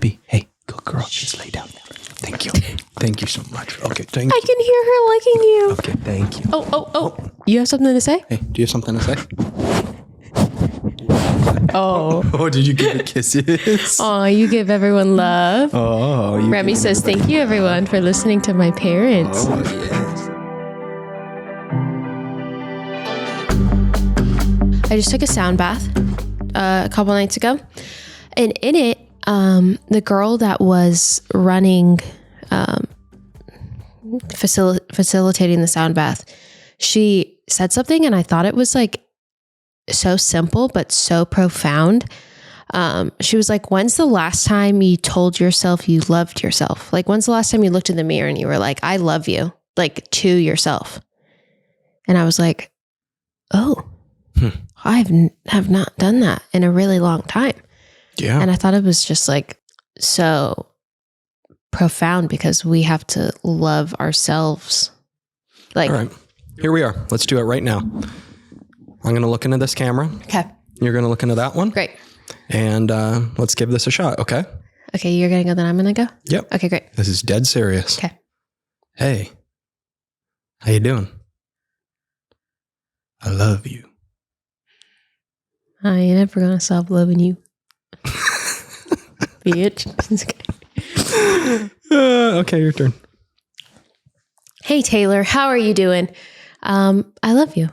be. Hey, good girl. Just lay down there. Thank you. Thank you so much. Okay, thank you. I can hear her liking you. Okay, thank you. Oh. You have something to say? Hey, do you have something to say? Oh. Oh, did you give it kisses? Oh, you give everyone love. Oh, Remy says, thank you, everyone, for listening to my parents. Oh, yes. I just took a sound bath a couple nights ago. And in it, the girl that was running, facilitating the sound bath, she said something and I thought it was like so simple, but so profound. She was like, when's the last time you told yourself you loved yourself? Like, when's the last time you looked in the mirror and you were like, I love you, like to yourself? And I was like, oh, I have not done that in a really long time. Yeah. And I thought it was just like so profound because we have to love ourselves. Like, all right, here we are. Let's do it right now. I'm going to look into this camera. okay, You're going to look into that one. great. And let's give this a shot. Okay. Okay, you're going to go, then I'm going to go? Yep. Okay, great. This is dead serious. Okay. Hey, how you doing? I love you. I ain't never going to stop loving you. Bitch. Okay, your turn. Hey, Taylor, how are you doing? I love you.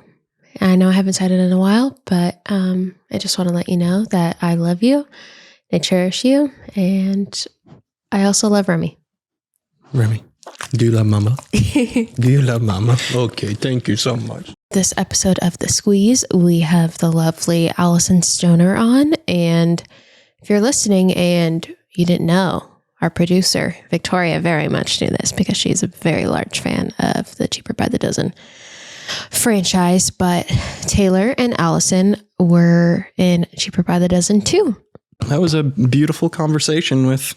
I know I haven't said it in a while, but I just want to let you know that I love you. I cherish you. And I also love Remy. Remy, do you love mama? Do you love mama? Okay, thank you so much. This episode of The Squeeze, we have the lovely Alyson Stoner on. And if you're listening and you didn't know, our producer, Victoria, very much knew this because she's a very large fan of the Cheaper by the Dozen franchise. But Taylor and Alyson were in Cheaper by the Dozen too. That was a beautiful conversation with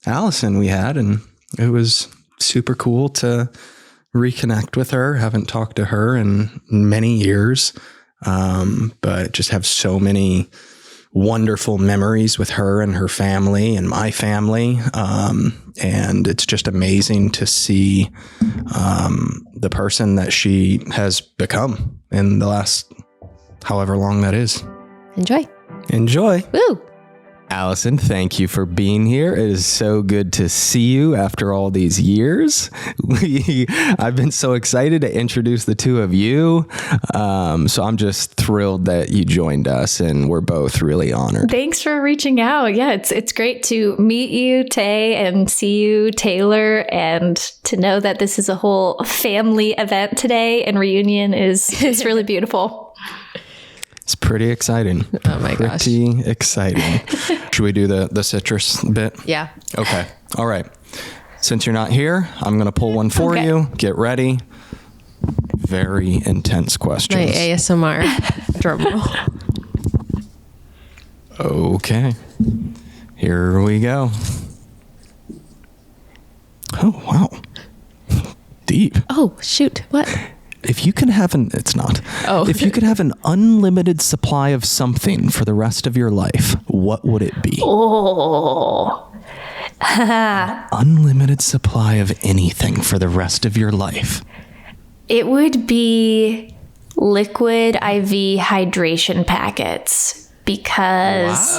Alyson we had, and it was super cool to reconnect with her. Haven't talked to her in many years, but just have so many wonderful memories with her and her family and my family. And it's just amazing to see the person that she has become in the last however long that is. Enjoy. Woo! Alyson, thank you for being here. It is so good to see you after all these years. I've been so excited to introduce the two of you. So I'm just thrilled that you joined us, and we're both really honored. Thanks for reaching out. Yeah, it's great to meet you, Tay, and see you, Taylor, and to know that this is a whole family event today and reunion it's really beautiful. It's pretty exciting. Oh my gosh. Pretty exciting. Should we do the citrus bit? Yeah. Okay. All right. Since you're not here, I'm going to pull one for you. Get ready. Very intense questions. My ASMR drum roll. Okay. Here we go. Oh, wow. Deep. Oh, shoot. What? If you could have if you could have an unlimited supply of something for the rest of your life, what would it be? Oh. Unlimited supply of anything for the rest of your life. It would be liquid IV hydration packets because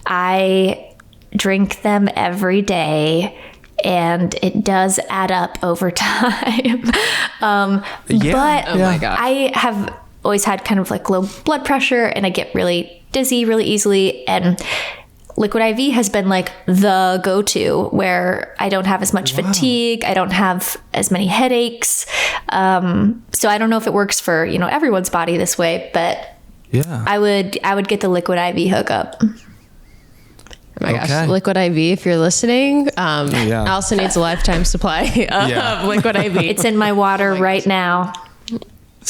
I drink them every day. And it does add up over time. But Oh my gosh. I have always had kind of like low blood pressure and I get really dizzy really easily. And liquid IV has been like the go-to where I don't have as much fatigue. I don't have as many headaches. So I don't know if it works for, everyone's body this way, but yeah, I would get the liquid IV hookup. Oh my gosh, Liquid IV, if you're listening, Alyson needs a lifetime supply of Liquid IV. It's in my water right now.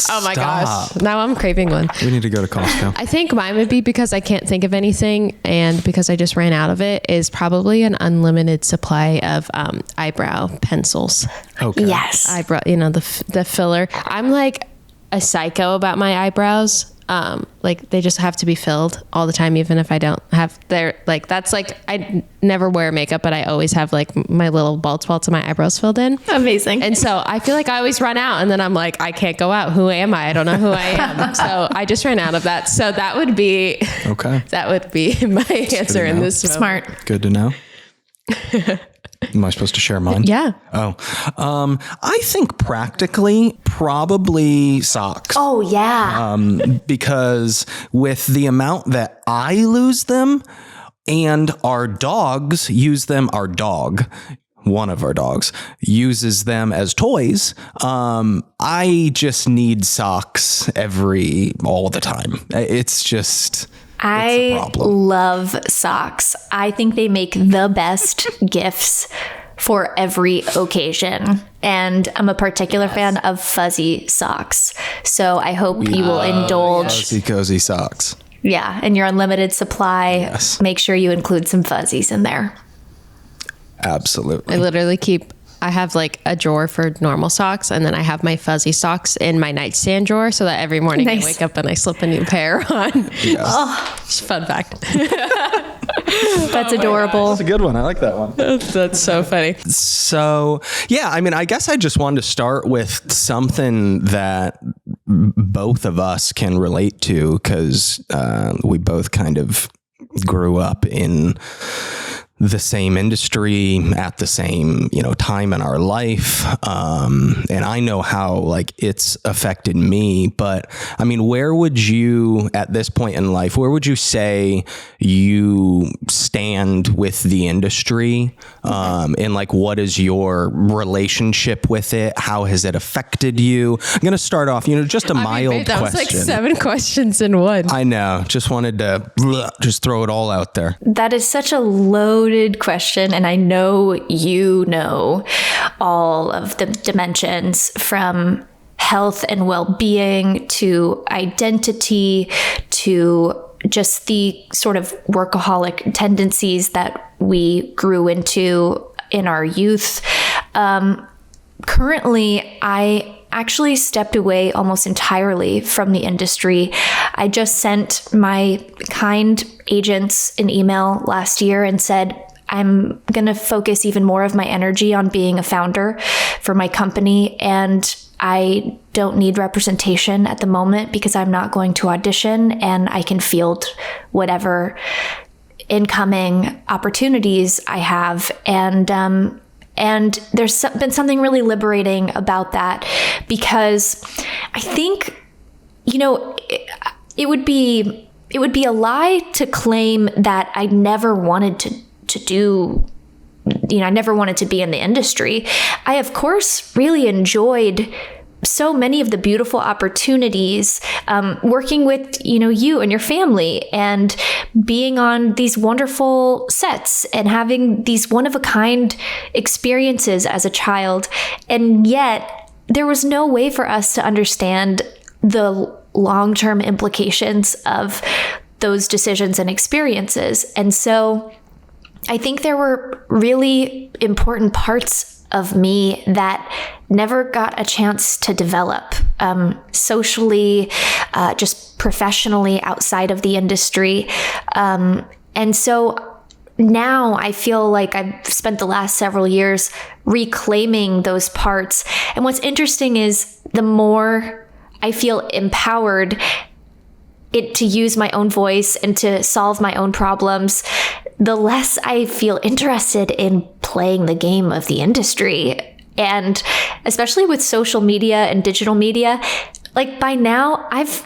Oh my gosh. Now I'm craving one. We need to go to Costco. I think mine would be, because I can't think of anything and because I just ran out of it, is probably an unlimited supply of eyebrow pencils. Okay. Yes. Eyebrow, the filler. I'm like a psycho about my eyebrows. Like they just have to be filled all the time, even if I don't have their, like, that's like, I never wear makeup, but I always have like my little bald spots and my eyebrows filled in. Amazing. And so I feel like I always run out, and then I'm like, I can't go out. Who am I? I don't know who I am. So I just ran out of that. So that would be, that would be my answer in this moment. Smart. Good to know. Am I supposed to share mine? Yeah. I think practically probably socks. Oh yeah. Because with the amount that I lose them and our dogs use them, one of our dogs uses them as toys. I just need socks all the time. It's just... I love socks. I think they make the best gifts for every occasion. And I'm a particular fan of fuzzy socks. So I hope you will indulge. Fuzzy cozy socks. Yeah. In your unlimited supply, Yes. Make sure you include some fuzzies in there. Absolutely. I literally I have like a drawer for normal socks, and then I have my fuzzy socks in my nightstand drawer, so that every morning I wake up and I slip a new pair on. Yes. Oh, Just fun fact. that's adorable. That's a good one. I like that one. That's so funny. So, yeah, I mean, I guess I just wanted to start with something that both of us can relate to, because we both kind of grew up in the same industry at the same, time in our life. And I know how like it's affected me, but I mean, where would you at this point in life, where would you say you stand with the industry? And like, what is your relationship with it? How has it affected you? I'm going to start off, just a mild question. That was like 7 questions in one. I know. Just wanted to just throw it all out there. That is such a loaded question, and I know you know all of the dimensions, from health and well-being to identity to just the sort of workaholic tendencies that we grew into in our youth. Currently, I actually stepped away almost entirely from the industry. I just sent my kind agents an email last year and said, I'm going to focus even more of my energy on being a founder for my company. And I don't need representation at the moment because I'm not going to audition, and I can field whatever incoming opportunities I have. And there's been something really liberating about that, because I think, it would be a lie to claim that I never wanted to do, I never wanted to be in the industry. I, of course, really enjoyed so many of the beautiful opportunities, working with, you and your family, and being on these wonderful sets and having these one-of-a-kind experiences as a child. And yet there was no way for us to understand the long-term implications of those decisions and experiences. And so I think there were really important parts of me that never got a chance to develop, socially, just professionally outside of the industry. And so now I feel like I've spent the last several years reclaiming those parts. And what's interesting is the more I feel empowered to use my own voice and to solve my own problems, the less I feel interested in playing the game of the industry. And especially with social media and digital media, like by now I've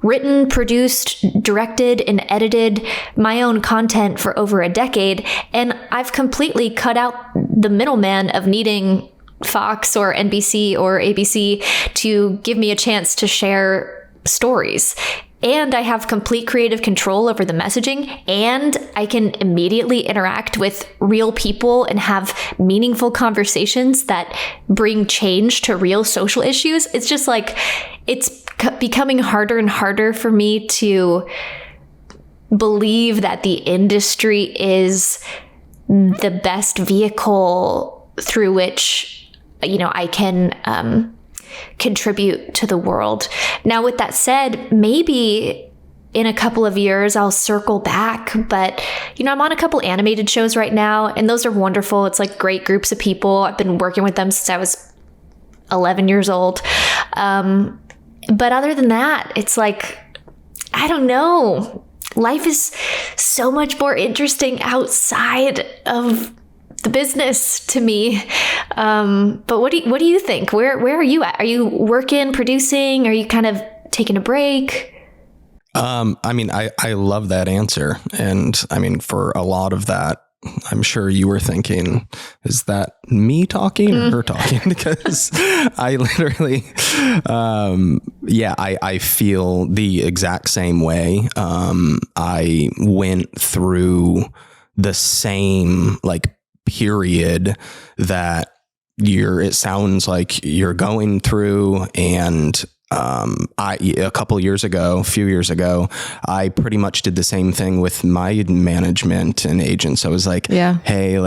written, produced, directed, and edited my own content for over a decade. And I've completely cut out the middleman of needing Fox or NBC or ABC to give me a chance to share stories. And I have complete creative control over the messaging, and I can immediately interact with real people and have meaningful conversations that bring change to real social issues. It's just like, it's becoming harder and harder for me to believe that the industry is the best vehicle through which, I can contribute to the world. Now, with that said, maybe in a couple of years, I'll circle back. But, I'm on a couple animated shows right now, and those are wonderful. It's like great groups of people. I've been working with them since I was 11 years old. But other than that, it's like, I don't know. Life is so much more interesting outside of the business to me. But what do you think? Where are you at? Are you working, producing? Are you kind of taking a break? I love that answer. And for a lot of that, I'm sure you were thinking, is that me talking or her talking? Because I literally, I feel the exact same way. I went through the same period that it sounds like you're going through. And a few years ago, I pretty much did the same thing with my management and agents. I was like, hey,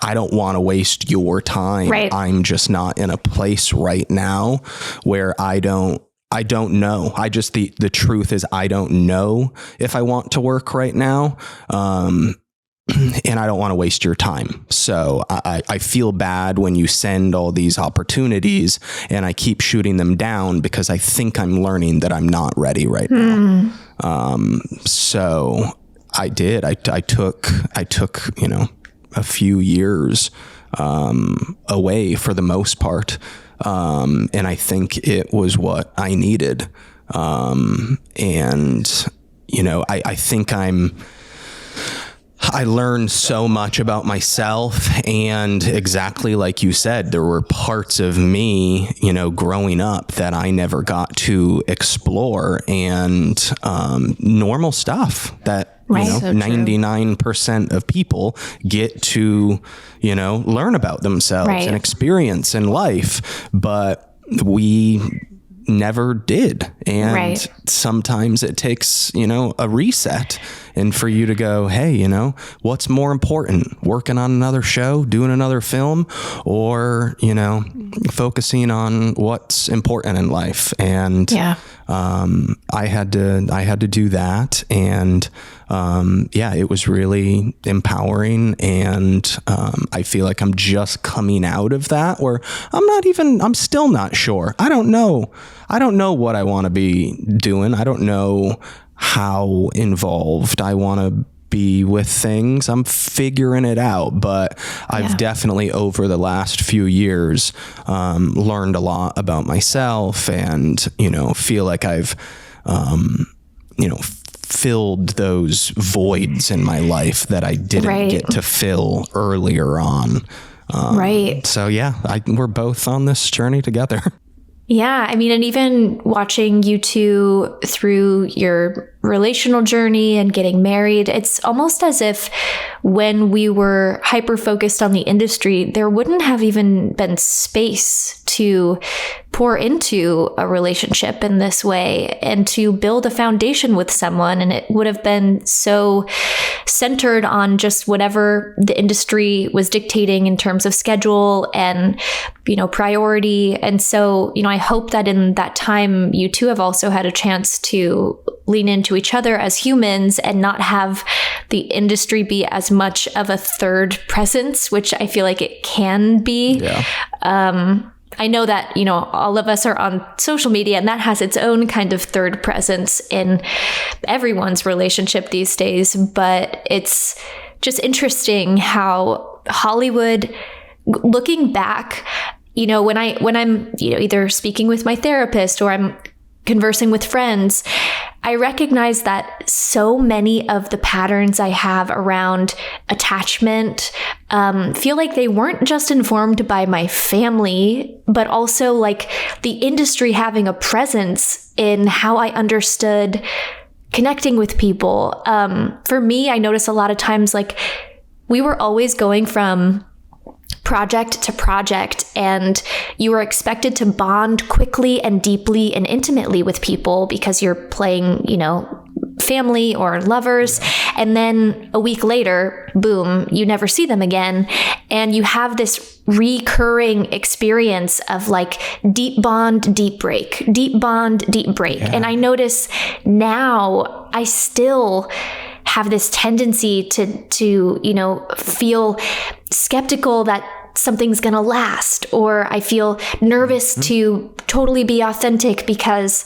I don't want to waste your time. Right. I'm just not in a place right now where I don't know. The truth is I don't know if I want to work right now. And I don't want to waste your time. So I feel bad when you send all these opportunities and I keep shooting them down because I think I'm learning that I'm not ready right now. So I did. I took a few years away for the most part. And I think it was what I needed. I think I learned so much about myself, and exactly like you said, there were parts of me, growing up that I never got to explore, and normal stuff that, Right. So 99% of people get to, learn about themselves Right. and experience in life, but we never did. And Right. sometimes it takes, a reset, and for you to go, hey, what's more important, working on another show, doing another film, or, focusing on what's important in life. And I had to do that. And it was really empowering. And I feel like I'm just coming out of that, or I'm still not sure. I don't know what I want to be doing. I don't know how involved I want to be with things. I'm figuring it out, but I've definitely over the last few years learned a lot about myself, and feel like I've filled those voids in my life that I didn't get to fill earlier on. Right. So we're both on this journey together. Yeah. And even watching you two through your relational journey and getting married, it's almost as if when we were hyper focused on the industry, there wouldn't have even been space to pour into a relationship in this way and to build a foundation with someone. And it would have been so centered on just whatever the industry was dictating in terms of schedule and, priority. And so, I hope that in that time, you two have also had a chance to lean into each other as humans and not have the industry be as much of a third presence, which I feel like it can be. Yeah. I know that, all of us are on social media, and that has its own kind of third presence in everyone's relationship these days. But it's just interesting how Hollywood, looking back, when I'm, either speaking with my therapist or I'm conversing with friends, I recognize that so many of the patterns I have around attachment feel like they weren't just informed by my family, but also like the industry having a presence in how I understood connecting with people. For me, I notice a lot of times, like, we were always going from project to project, and you were expected to bond quickly and deeply and intimately with people because you're playing, family or lovers. And then a week later, boom, you never see them again. And you have this recurring experience of like deep bond, deep break, deep bond, deep break. Yeah. And I notice now I still have this tendency to, you know, feel skeptical that something's going to last, or I feel nervous to totally be authentic because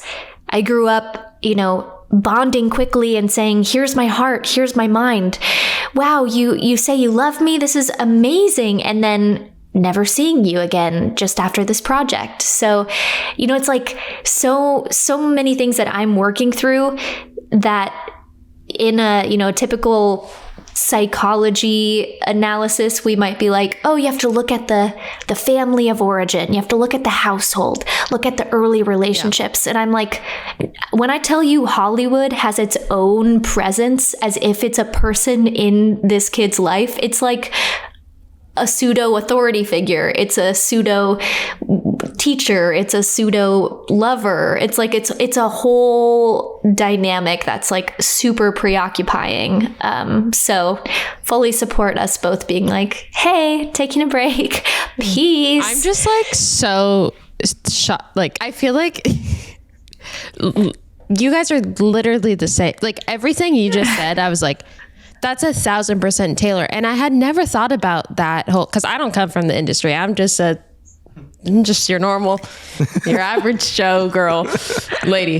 I grew up, you know, bonding quickly and saying, here's my heart, here's my mind. Wow, you say you love me. This is amazing. And then never seeing you again just after this project. So, you know, it's like so many things that I'm working through that in a, you know, typical psychology analysis, we might be like, oh, you have to look at the family of origin. You have to look at the household, look at the early relationships. Yeah. And I'm like, when I tell you Hollywood has its own presence as if it's a person in this kid's life, it's like a pseudo authority figure. It's a pseudo teacher. It's a pseudo lover. It's like, it's a whole dynamic that's like super preoccupying. So fully support us both being like, hey, taking a break, peace. I'm just like so shocked. Like, I feel like you guys are literally the same. Like everything you just said, I was like, that's 1,000% Taylor. And I had never thought about that whole, because I don't come from the industry. I'm just your normal, your average Joe girl, lady.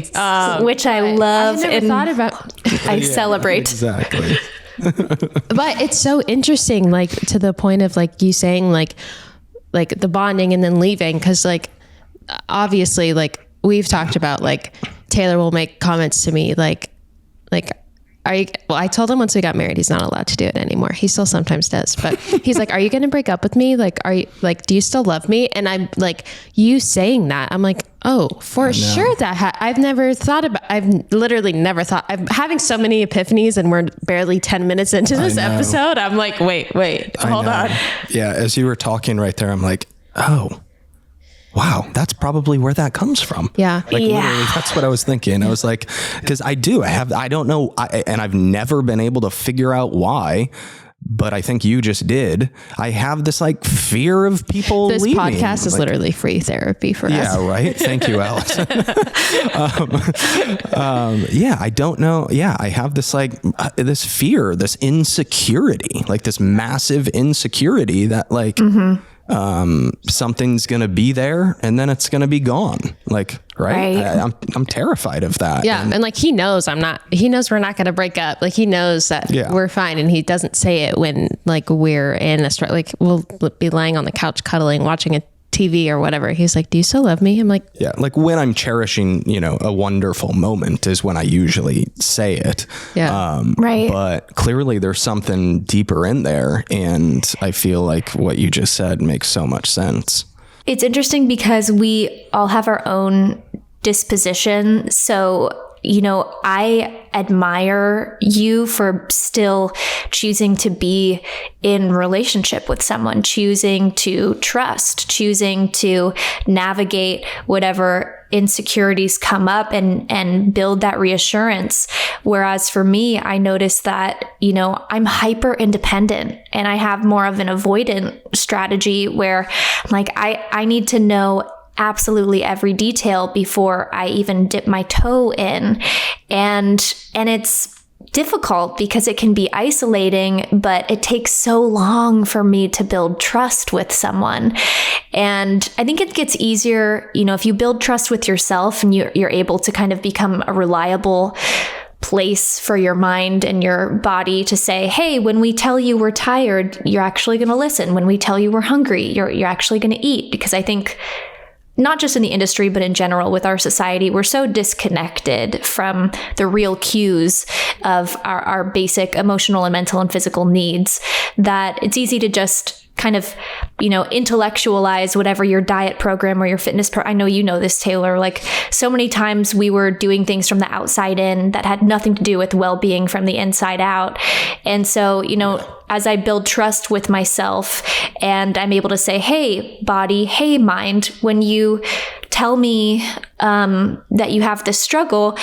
Which I love. I never thought about. I celebrate. Exactly. But it's so interesting, like to the point of like you saying like the bonding and then leaving. Cause like, obviously like we've talked about, like Taylor will make comments to me like, well, I told him once we got married, he's not allowed to do it anymore. He still sometimes does, but he's like, are you going to break up with me? Like, do you still love me? And I'm like, you saying that, I'm like, oh, for sure that I've literally never thought. I'm having so many epiphanies and we're barely 10 minutes into this episode. I'm like, wait, hold on. Yeah. As you were talking right there, I'm like, oh, wow, that's probably where that comes from. Yeah. Like literally, that's what I was thinking. I was like, because I don't know. And I've never been able to figure out why, but I think you just did. I have this like fear of people This leaving. podcast is literally free therapy for us. Yeah, right. Thank you, Alyson. Yeah, I don't know. Yeah, I have this like this fear, this insecurity, like this massive insecurity that like, something's gonna be there and then it's gonna be gone. Like, right? I'm terrified of that. Yeah. And like, he knows we're not going to break up. Like he knows that we're fine. And he doesn't say it when like we're in a like we'll be lying on the couch, cuddling, watching a TV or whatever. He's like, do you still love me? I'm like, yeah. Like when I'm cherishing, you know, a wonderful moment is when I usually say it. Yeah. Right. But clearly there's something deeper in there. And I feel like what you just said makes so much sense. It's interesting because we all have our own disposition. So, you know, I admire you for still choosing to be in relationship with someone, choosing to trust, choosing to navigate whatever insecurities come up and build that reassurance. Whereas for me, I noticed that, you know, I'm hyper independent and I have more of an avoidant strategy where like I need to know absolutely every detail before I even dip my toe in. And it's difficult because it can be isolating, but it takes so long for me to build trust with someone. And I think it gets easier, you know, if you build trust with yourself and you're able to kind of become a reliable place for your mind and your body to say, hey, when we tell you we're tired, you're actually going to listen. When we tell you we're hungry, you're actually going to eat. Because I think not just in the industry, but in general with our society, we're so disconnected from the real cues of our basic emotional and mental and physical needs that it's easy to just kind of, you know, intellectualize whatever your diet program or your fitness I know you know this, Taylor. Like so many times we were doing things from the outside in that had nothing to do with well-being from the inside out. And so, you know, as I build trust with myself and I'm able to say, hey, body, hey, mind, when you tell me that you have this struggle,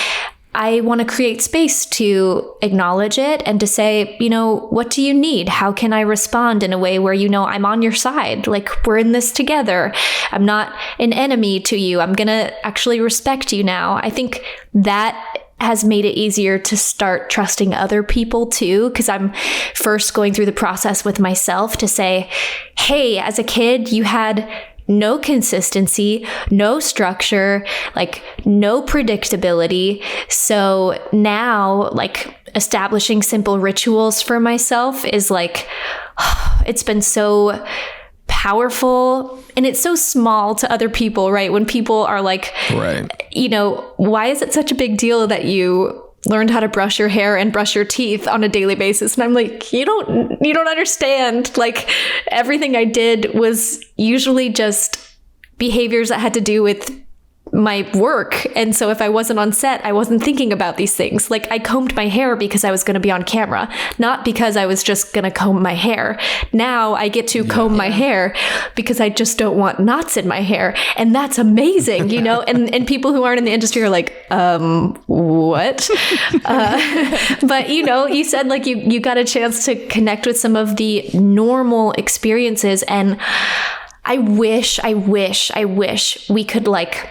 I want to create space to acknowledge it and to say, what do you need? How can I respond in a way where, I'm on your side? Like, we're in this together. I'm not an enemy to you. I'm going to actually respect you now. I think that has made it easier to start trusting other people too, because I'm first going through the process with myself to say, hey, as a kid, you had no consistency, no structure, like no predictability. So now, like, establishing simple rituals for myself is like, it's been so powerful, and it's so small to other people, right? When people are like, right, why is it such a big deal that you learned how to brush your hair and brush your teeth on a daily basis? And I'm like, you don't understand. Like, everything I did was usually just behaviors that had to do with my work. And so if I wasn't on set, I wasn't thinking about these things. Like, I combed my hair because I was going to be on camera, not because I was just going to comb my hair. Now I get to comb my hair because I just don't want knots in my hair. And that's amazing, and people who aren't in the industry are like, what? But you said like you got a chance to connect with some of the normal experiences. And I wish we could like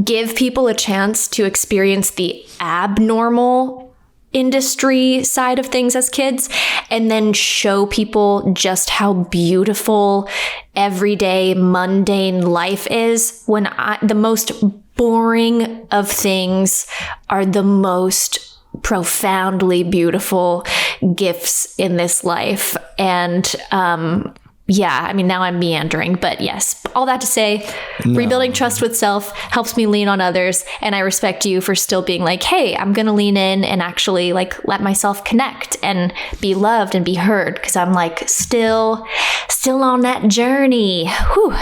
give people a chance to experience the abnormal industry side of things as kids, and then show people just how beautiful everyday mundane life is, when the most boring of things are the most profoundly beautiful gifts in this life. And now I'm meandering, but yes, all that to say, rebuilding trust with self helps me lean on others. And I respect you for still being like, hey, I'm going to lean in and actually like let myself connect and be loved and be heard. Cause I'm like still on that journey. Whew.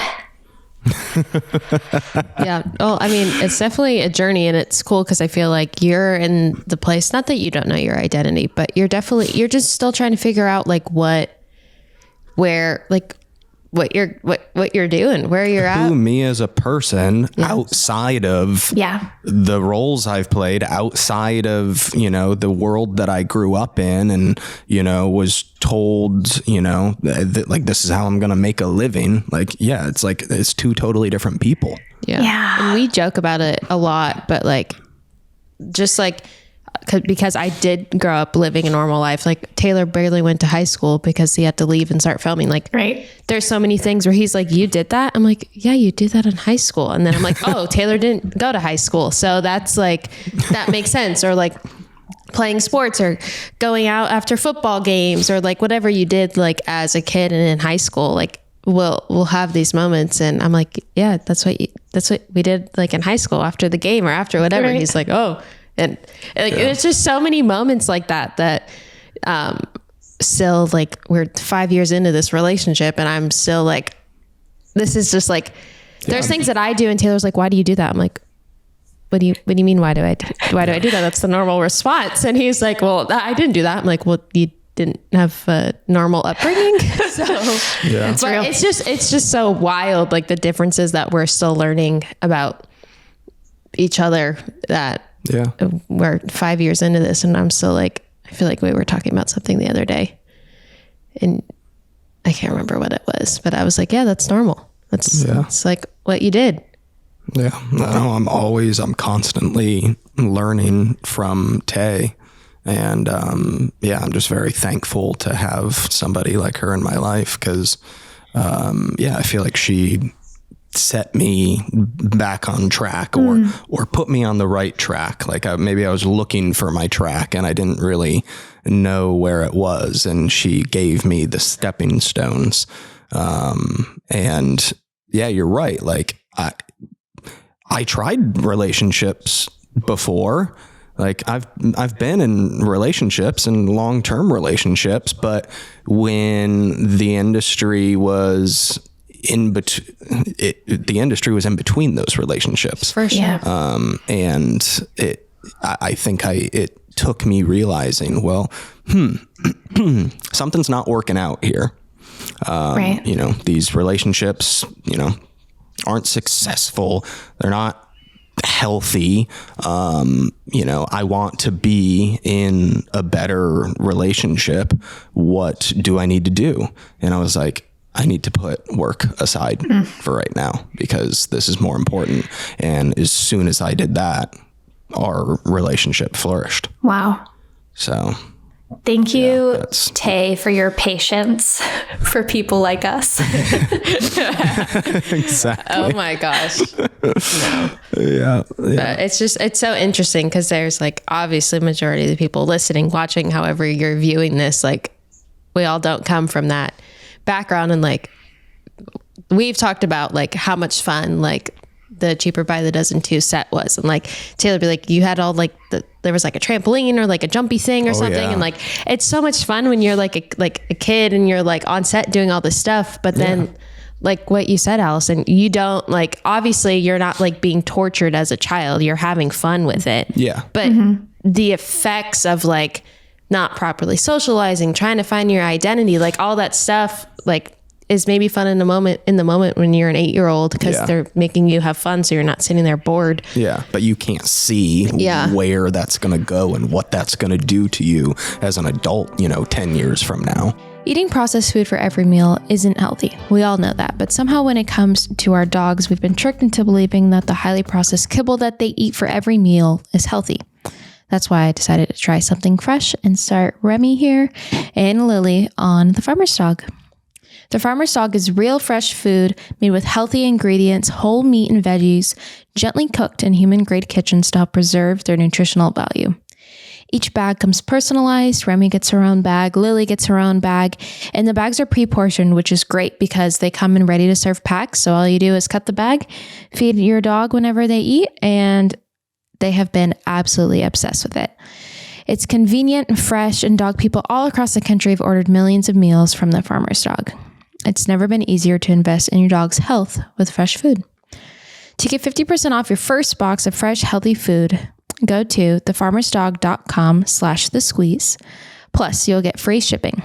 Yeah. Oh, I mean, it's definitely a journey, and it's cool because I feel like you're in the place, not that you don't know your identity, but you're just still trying to figure out like what you're doing, where you're at. Who me as a person outside of the roles I've played, outside of, the world that I grew up in and, was told, that like, this is how I'm going to make a living. Like, it's like, it's two totally different people. Yeah. And we joke about it a lot, but like, just like, because I did grow up living a normal life. Like, Taylor barely went to high school because he had to leave and start filming. Like, right. There's so many things where he's like, you did that? I'm like, yeah, you did that in high school. And then I'm like, oh, Taylor didn't go to high school. So that's like, that makes sense. Or like playing sports or going out after football games or like whatever you did like as a kid and in high school, like we'll have these moments. And I'm like, yeah, that's what we did like in high school after the game or after whatever. Right. He's like, oh. And like, it's just so many moments like that still like, we're 5 years into this relationship and I'm still like, this is just like, there's things that I do and Taylor's like, why do you do that? I'm like, what do you mean? Why do I do that? That's the normal response. And he's like, well, I didn't do that. I'm like, well, you didn't have a normal upbringing. So it's real. It's just so wild. Like the differences that we're still learning about each other, that we're 5 years into this and I'm still like, I feel like we were talking about something the other day and I can't remember what it was, but I was like, yeah, that's normal. It's like what you did. Yeah. No, I'm constantly learning from Tay, and I'm just very thankful to have somebody like her in my life. Cause I feel like she set me back on track or put me on the right track. Like maybe I was looking for my track and I didn't really know where it was. And she gave me the stepping stones. And you're right. Like I tried relationships before. Like I've been in relationships and long-term relationships, but when the industry was the industry was in between those relationships. For sure. Yeah. And I think it took me realizing, well, something's not working out here. Right. These relationships, aren't successful. They're not healthy. I want to be in a better relationship. What do I need to do? And I was like, I need to put work aside for right now because this is more important. And as soon as I did that, our relationship flourished. Wow. So thank you, Tay, for your patience for people like us. Exactly. Oh my gosh. No. Yeah. But it's so interesting because there's like obviously majority of the people listening, watching, however you're viewing this, like we all don't come from that background. And like we've talked about like how much fun like the Cheaper by the Dozen 2 set was. And like Taylor be like, you had all like there was like a trampoline or like a jumpy thing or something. Yeah. And like, it's so much fun when you're like a kid and you're like on set doing all this stuff. But then like what you said, Alyson, you don't like, obviously you're not like being tortured as a child. You're having fun with it. Yeah. But the effects of like not properly socializing, trying to find your identity, like all that stuff, like is maybe fun in the moment when you're an 8-year-old because they're making you have fun. So you're not sitting there bored. Yeah. But you can't see where that's going to go and what that's going to do to you as an adult, 10 years from now. Eating processed food for every meal isn't healthy. We all know that. But somehow when it comes to our dogs, we've been tricked into believing that the highly processed kibble that they eat for every meal is healthy. That's why I decided to try something fresh and start Remy here and Lily on the Farmer's Dog. The Farmer's Dog is real fresh food made with healthy ingredients, whole meat and veggies, gently cooked in human-grade kitchens to help preserve their nutritional value. Each bag comes personalized. Remy gets her own bag, Lily gets her own bag, and the bags are pre-portioned, which is great because they come in ready-to-serve packs. So all you do is cut the bag, feed your dog whenever they eat, and they have been absolutely obsessed with it. It's convenient and fresh, and dog people all across the country have ordered millions of meals from the Farmer's Dog. It's never been easier to invest in your dog's health with fresh food. To get 50% off your first box of fresh, healthy food, go to thefarmersdog.com/thesqueeze. Plus, you'll get free shipping.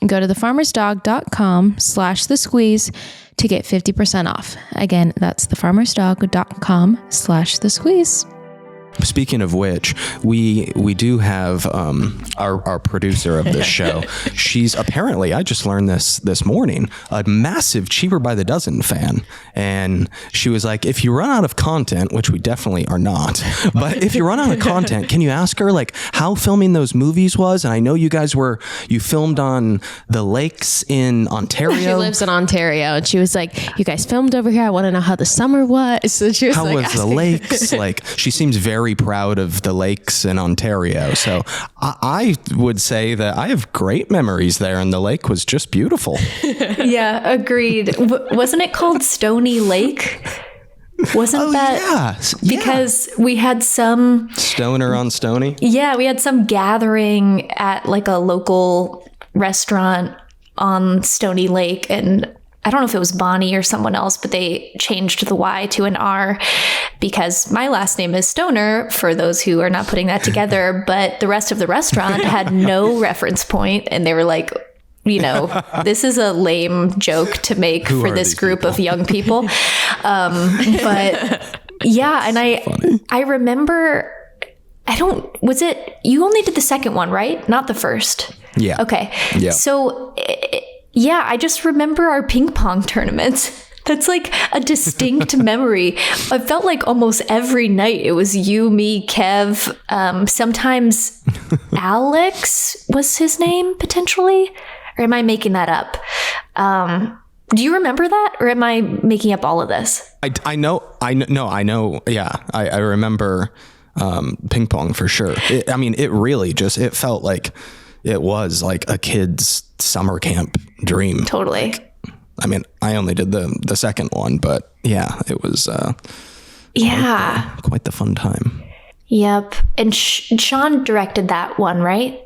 Go to thefarmersdog.com/thesqueeze to get 50% off. Again, that's thefarmersdog.com/thesqueeze. Speaking of which, we do have our producer of this show. She's apparently, I just learned this morning, a massive Cheaper by the Dozen fan. And she was like, if you run out of content, which we definitely are not, but if you run out of content, can you ask her like how filming those movies was? And I know you filmed on the lakes in Ontario. She lives in Ontario, and she was like, you guys filmed over here. I want to know how the summer was. So she was how like, was the lakes? Like, she seems very proud of the lakes in Ontario. So I would say that I have great memories there, and the lake was just beautiful. Yeah, agreed. Wasn't it called Stony Lake? Wasn't that? Yeah. Because we had some Stoner on Stony. Yeah, we had some gathering at like a local restaurant on Stony Lake, and I don't know if it was Bonnie or someone else, but they changed the Y to an R because my last name is Stoner, for those who are not putting that together, but the rest of the restaurant had no reference point, and they were like, this is a lame joke to make for this group of young people. But yeah, and I remember, you only did the second one, right? Not the first. Yeah. Okay. Yeah. So yeah, I just remember our ping pong tournaments. That's like a distinct memory. I felt like almost every night it was you, me, Kev. Sometimes Alex was his name potentially, or am I making that up? Do you remember that, or am I making up all of this? I know. Yeah, I remember ping pong for sure. It felt like it was like a kid's summer camp dream. Totally. I only did the second one, but yeah, it was quite the fun time. Yep. And Sean directed that one, right?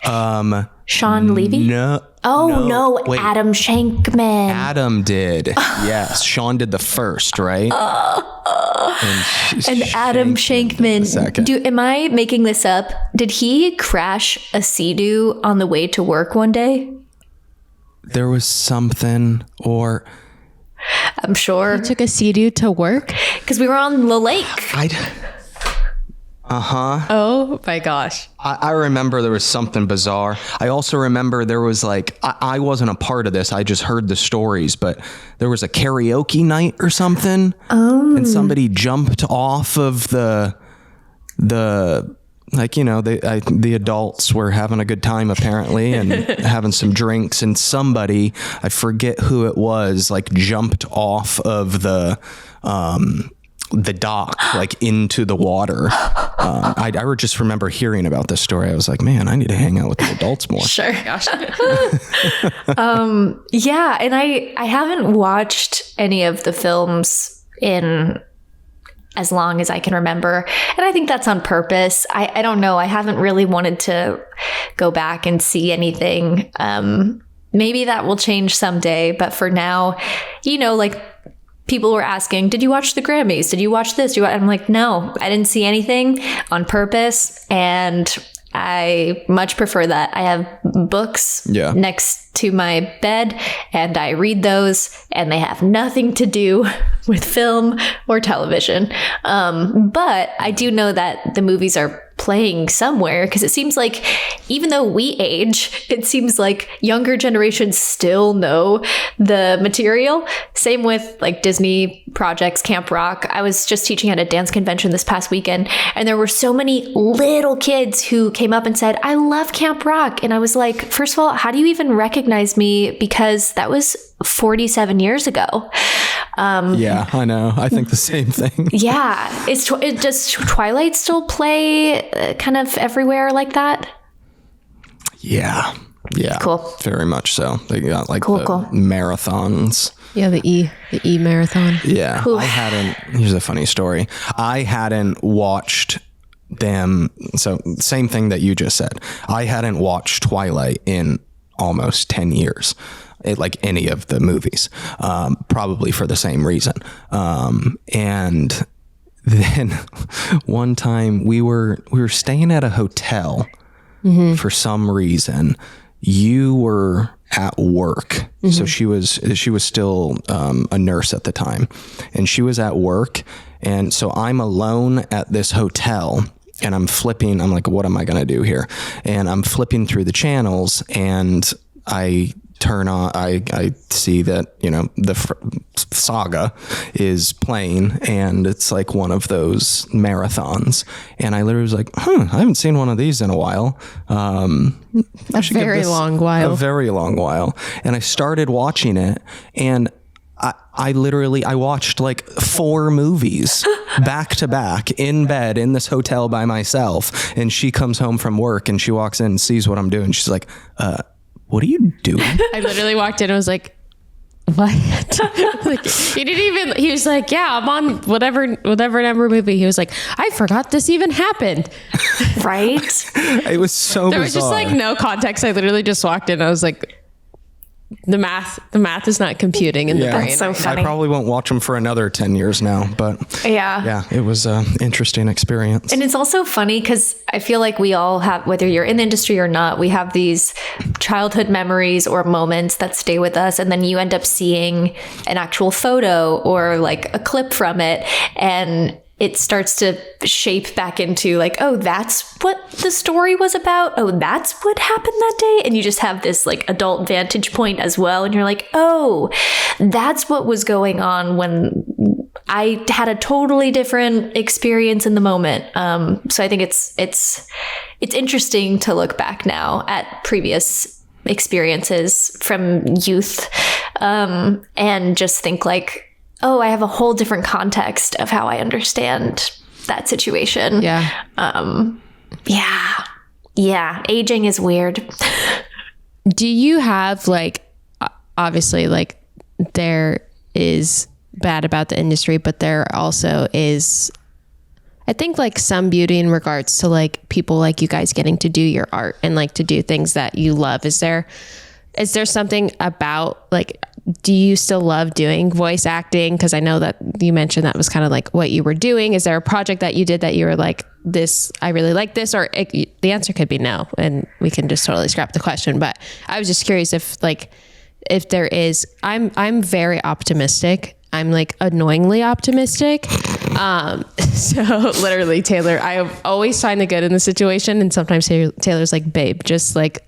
Sean Levy? No. No. Wait. Adam Shankman. Adam did. Yes. Sean did the first, right? And Adam Shankman. Am I making this up? Did he crash a Sea-Doo on the way to work one day? There was something, or I'm sure. You took a Sea-Doo to work? Because we were on the lake. Oh my gosh. I remember there was something bizarre. I also remember there was like, I wasn't a part of this. I just heard the stories, but there was a karaoke night or something. Oh. And somebody jumped off of the like, you know, the adults were having a good time apparently and having some drinks, and somebody, I forget who it was, like jumped off of the dock, like into the water. I just remember hearing about this story. I was like, man, I need to hang out with the adults more. Sure. Gosh. Yeah. And I haven't watched any of the films in as long as I can remember. And I think that's on purpose. I don't know. I haven't really wanted to go back and see anything. Maybe that will change someday. But for now, you know, like people were asking, did you watch the Grammys? Did you watch this? I'm like, no, I didn't see anything on purpose. And I much prefer that. I have books next to my bed and I read those, and they have nothing to do with film or television. But I do know that the movies are playing somewhere, because it seems like even though we age, it seems like younger generations still know the material. Same with like Disney projects, Camp Rock. I was just teaching at a dance convention this past weekend, and there were so many little kids who came up and said, I love Camp Rock. And I was like, first of all, how do you even recognize me? Because that was 47 years ago. Yeah, I know. I think the same thing. Yeah. Does Twilight still play kind of everywhere like that? Yeah. Cool. Very much so. They got like cool. marathons. Yeah, the E marathon. Yeah. Cool. Here's a funny story. I hadn't watched them. So same thing that you just said. I hadn't watched Twilight in almost 10 years. Like any of the movies, probably for the same reason. And then one time we were staying at a hotel for some reason. You were at work. So she was still a nurse at the time, and she was at work. And so I'm alone at this hotel, and I'm like, what am I going to do here? And I'm flipping through the channels, and I turn on, I see that, you know, the Saga is playing, and it's like one of those marathons. And I literally was like, I haven't seen one of these in a while. A very long while. And I started watching it, and I watched like 4 movies back to back in bed in this hotel by myself. And she comes home from work and she walks in and sees what I'm doing. She's like, what are you doing? I literally walked in and was like, what? Like, he was like, yeah, I'm on whatever number movie. He was like, I forgot this even happened. Right? It was so bizarre. There was just like no context. I literally just walked in. I was like, the math is not computing in the brain. That's so funny. I probably won't watch them for another 10 years now, but yeah, it was an interesting experience. And it's also funny because I feel like we all have, whether you're in the industry or not, we have these childhood memories or moments that stay with us. And then you end up seeing an actual photo or like a clip from it, and it starts to shape back into like, oh, that's what the story was about. Oh, that's what happened that day. And you just have this like adult vantage point as well. And you're like, oh, that's what was going on when I had a totally different experience in the moment. So I think it's interesting to look back now at previous experiences from youth, and just think like, oh, I have a whole different context of how I understand that situation. Yeah. Yeah. Aging is weird. Do you have like, obviously like there is bad about the industry, but there also is, I think, like some beauty in regards to like people like you guys getting to do your art and like to do things that you love. Is there something about like, do you still love doing voice acting? Because I know that you mentioned that was kind of like what you were doing. Is there a project that you did that you were like, this, I really like this? Or the answer could be no, and we can just totally scrap the question. But I was just curious if like if there is, I'm very optimistic. I'm like annoyingly optimistic. So literally Taylor, I always find the good in the situation. And sometimes Taylor's like, babe, just let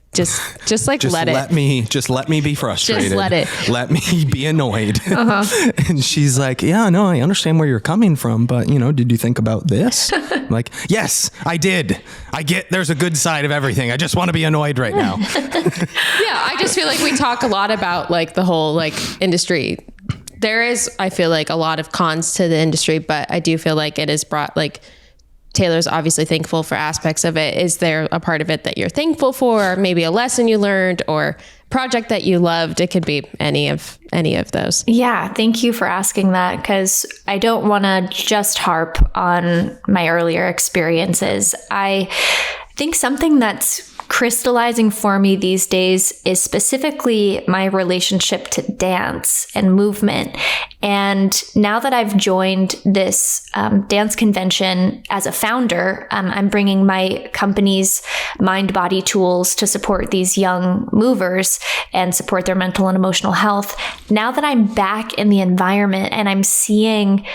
me be frustrated. Just let it. Let me be annoyed. And she's like, yeah, no, I understand where you're coming from, but did you think about this? I'm like, yes, I did. I get there's a good side of everything. I just want to be annoyed right now. Yeah. I just feel like we talk a lot about like the whole like industry. There is, I feel like, a lot of cons to the industry, but I do feel like it has brought, like, Taylor's obviously thankful for aspects of it. Is there a part of it that you're thankful for, or maybe a lesson you learned, or project that you loved? It could be any of those. Yeah, thank you for asking that, because I don't want to just harp on my earlier experiences. I think something that's crystallizing for me these days is specifically my relationship to dance and movement. And now that I've joined this dance convention as a founder, I'm bringing my company's mind-body tools to support these young movers and support their mental and emotional health. Now that I'm back in the environment and I'm seeing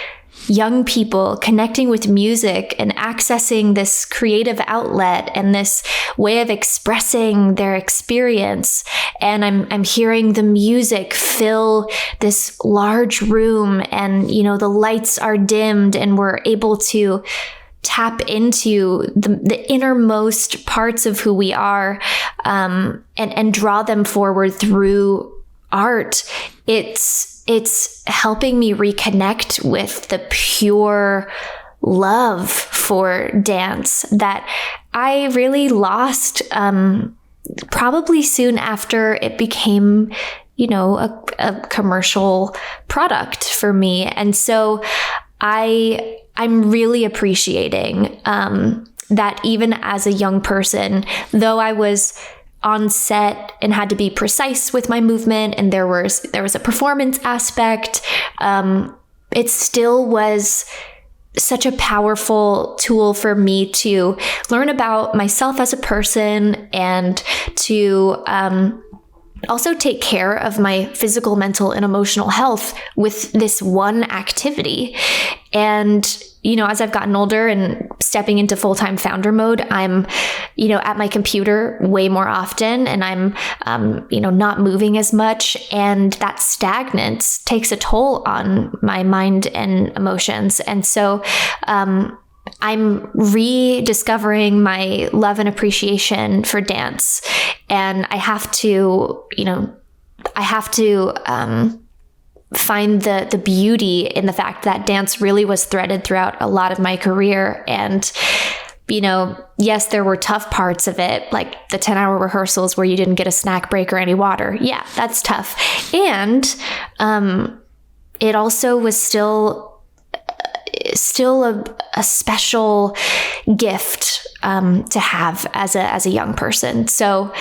young people connecting with music and accessing this creative outlet and this way of expressing their experience. And I'm hearing the music fill this large room, and, the lights are dimmed, and we're able to tap into the innermost parts of who we are, and draw them forward through art. It's helping me reconnect with the pure love for dance that I really lost probably soon after it became, a commercial product for me. And so I'm really appreciating that even as a young person, though I was on set and had to be precise with my movement, and there was a performance aspect, it still was such a powerful tool for me to learn about myself as a person, and to also take care of my physical, mental, and emotional health with this one activity. And, as I've gotten older and stepping into full-time founder mode, I'm, at my computer way more often, and I'm, not moving as much. And that stagnance takes a toll on my mind and emotions. And so, I'm rediscovering my love and appreciation for dance. And I have to find the beauty in the fact that dance really was threaded throughout a lot of my career. And, yes, there were tough parts of it, like the 10-hour rehearsals where you didn't get a snack break or any water. Yeah, that's tough. And it also was still a special gift to have as a young person. So,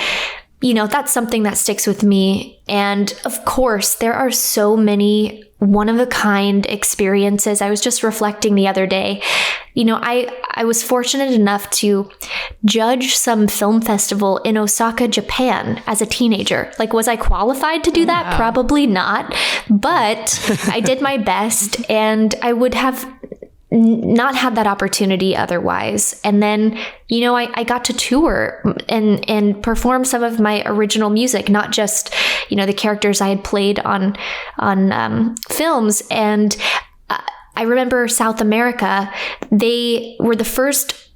that's something that sticks with me. And of course, there are so many one-of-a-kind experiences. I was just reflecting the other day. I was fortunate enough to judge some film festival in Osaka, Japan as a teenager. Like, was I qualified to do that? Wow. Probably not. But I did my best, and I would have not had that opportunity otherwise. And then, I got to tour and perform some of my original music, not just, the characters I had played on films. And I remember South America, they were the first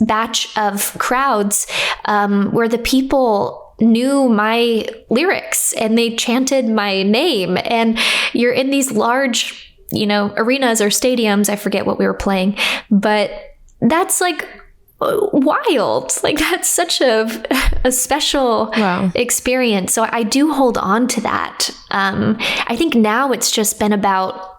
batch of crowds where the people knew my lyrics and they chanted my name. And you're in these large arenas or stadiums. I forget what we were playing, but that's like wild. Like, that's such a special experience. So I do hold on to that. I think now it's just been about,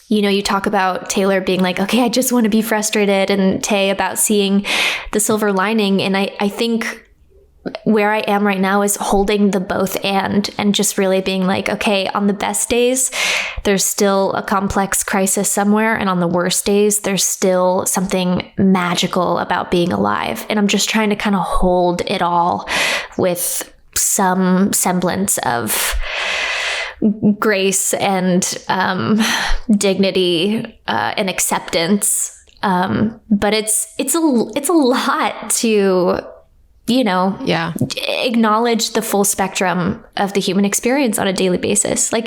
you talk about Taylor being like, okay, I just want to be frustrated, and Tay about seeing the silver lining. And I think where I am right now is holding the both and just really being like, okay, on the best days, there's still a complex crisis somewhere. And on the worst days, there's still something magical about being alive. And I'm just trying to kind of hold it all with some semblance of grace and dignity and acceptance. But it's a lot to, acknowledge the full spectrum of the human experience on a daily basis. Like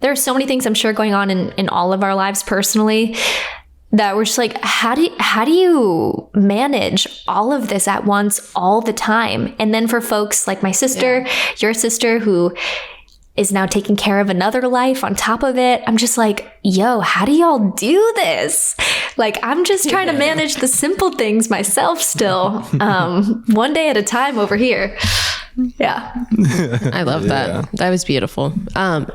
there are so many things I'm sure going on in all of our lives personally that we're just like, how do you manage all of this at once all the time? And then for folks like my sister, your sister, who is now taking care of another life on top of it, I'm just like, yo, how do y'all do this? Like, I'm just trying to manage the simple things myself still, one day at a time over here. Yeah. I love that. That was beautiful.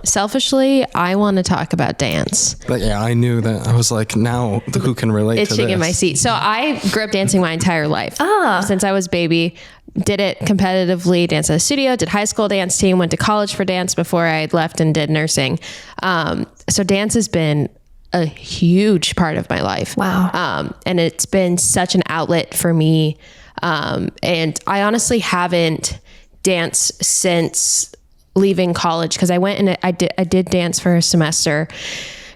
Selfishly, I want to talk about dance. But yeah, I knew that. I was like, now who can relate to this? Itching in my seat. So I grew up dancing my entire life. Since I was a baby. Did it competitively, danced at a studio, did high school dance team, went to college for dance before I left and did nursing. So dance has been a huge part of my life. Wow. And it's been such an outlet for me. And I honestly haven't danced since leaving college, because I went and I did dance for a semester.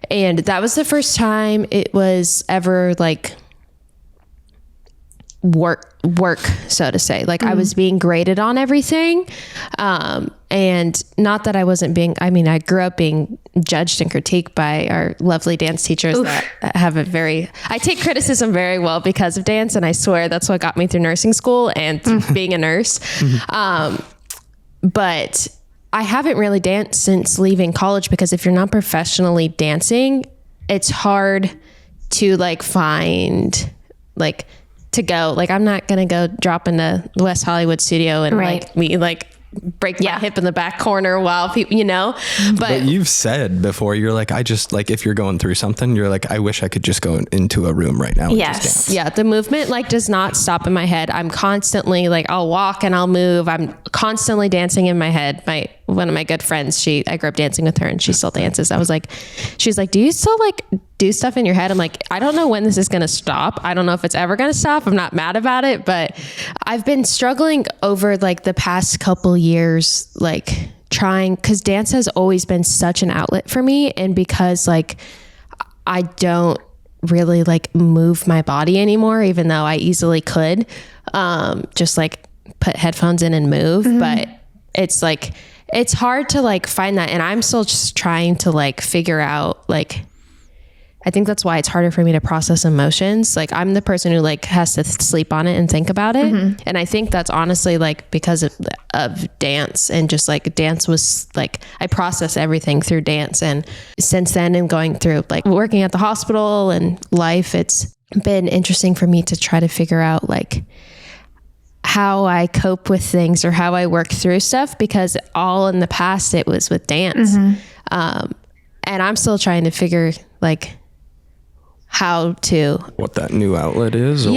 And that was the first time it was ever like work, so to say. Like I was being graded on everything. And not that I wasn't I grew up being judged and critiqued by our lovely dance teachers that have I take criticism very well because of dance. And I swear that's what got me through nursing school and being a nurse. But I haven't really danced since leaving college, because if you're not professionally dancing, it's hard to find to go. I'm not going to go drop into the West Hollywood studio and break my hip in the back corner while people, but you've said before, you're like, I just if you're going through something, you're like, I wish I could just go into a room right now. And just dance. Yeah. The movement does not stop in my head. I'm constantly I'll walk and I'll move. I'm constantly dancing in my head. One of my good friends, I grew up dancing with her and she still dances. She's like, do you still do stuff in your head? I'm like, I don't know when this is going to stop. I don't know if it's ever going to stop. I'm not mad about it, but I've been struggling over the past couple years, trying, because dance has always been such an outlet for me. And because I don't really move my body anymore, even though I easily could, just put headphones in and move. But it's it's hard to find that. And I'm still just trying to figure out, I think that's why it's harder for me to process emotions. I'm the person who has to sleep on it and think about it. And I think that's honestly because of dance, and just dance was I process everything through dance. And since then, and going through working at the hospital and life, it's been interesting for me to try to figure out how I cope with things or how I work through stuff, because all in the past it was with dance. And I'm still trying to figure what that new outlet is,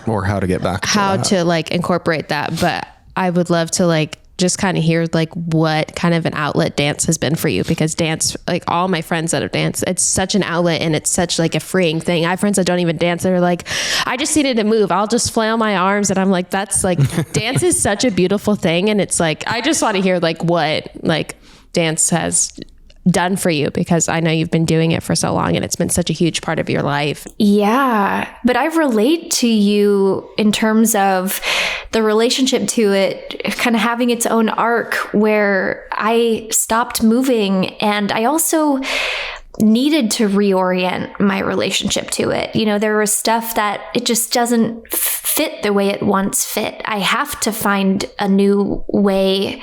or how to get back to how that. To incorporate that. But I would love to just kind of hear what kind of an outlet dance has been for you, because dance, all my friends that have danced, it's such an outlet and it's such a freeing thing. I have friends that don't even dance. They're like, I just needed to move. I'll just flail my arms. And I'm like, that's dance is such a beautiful thing. And it's I just want to hear what dance has done for you, because I know you've been doing it for so long and it's been such a huge part of your life. Yeah, but I relate to you in terms of the relationship to it kind of having its own arc, where I stopped moving and I also needed to reorient my relationship to it. There was stuff that it just doesn't fit the way it once fit. I have to find a new way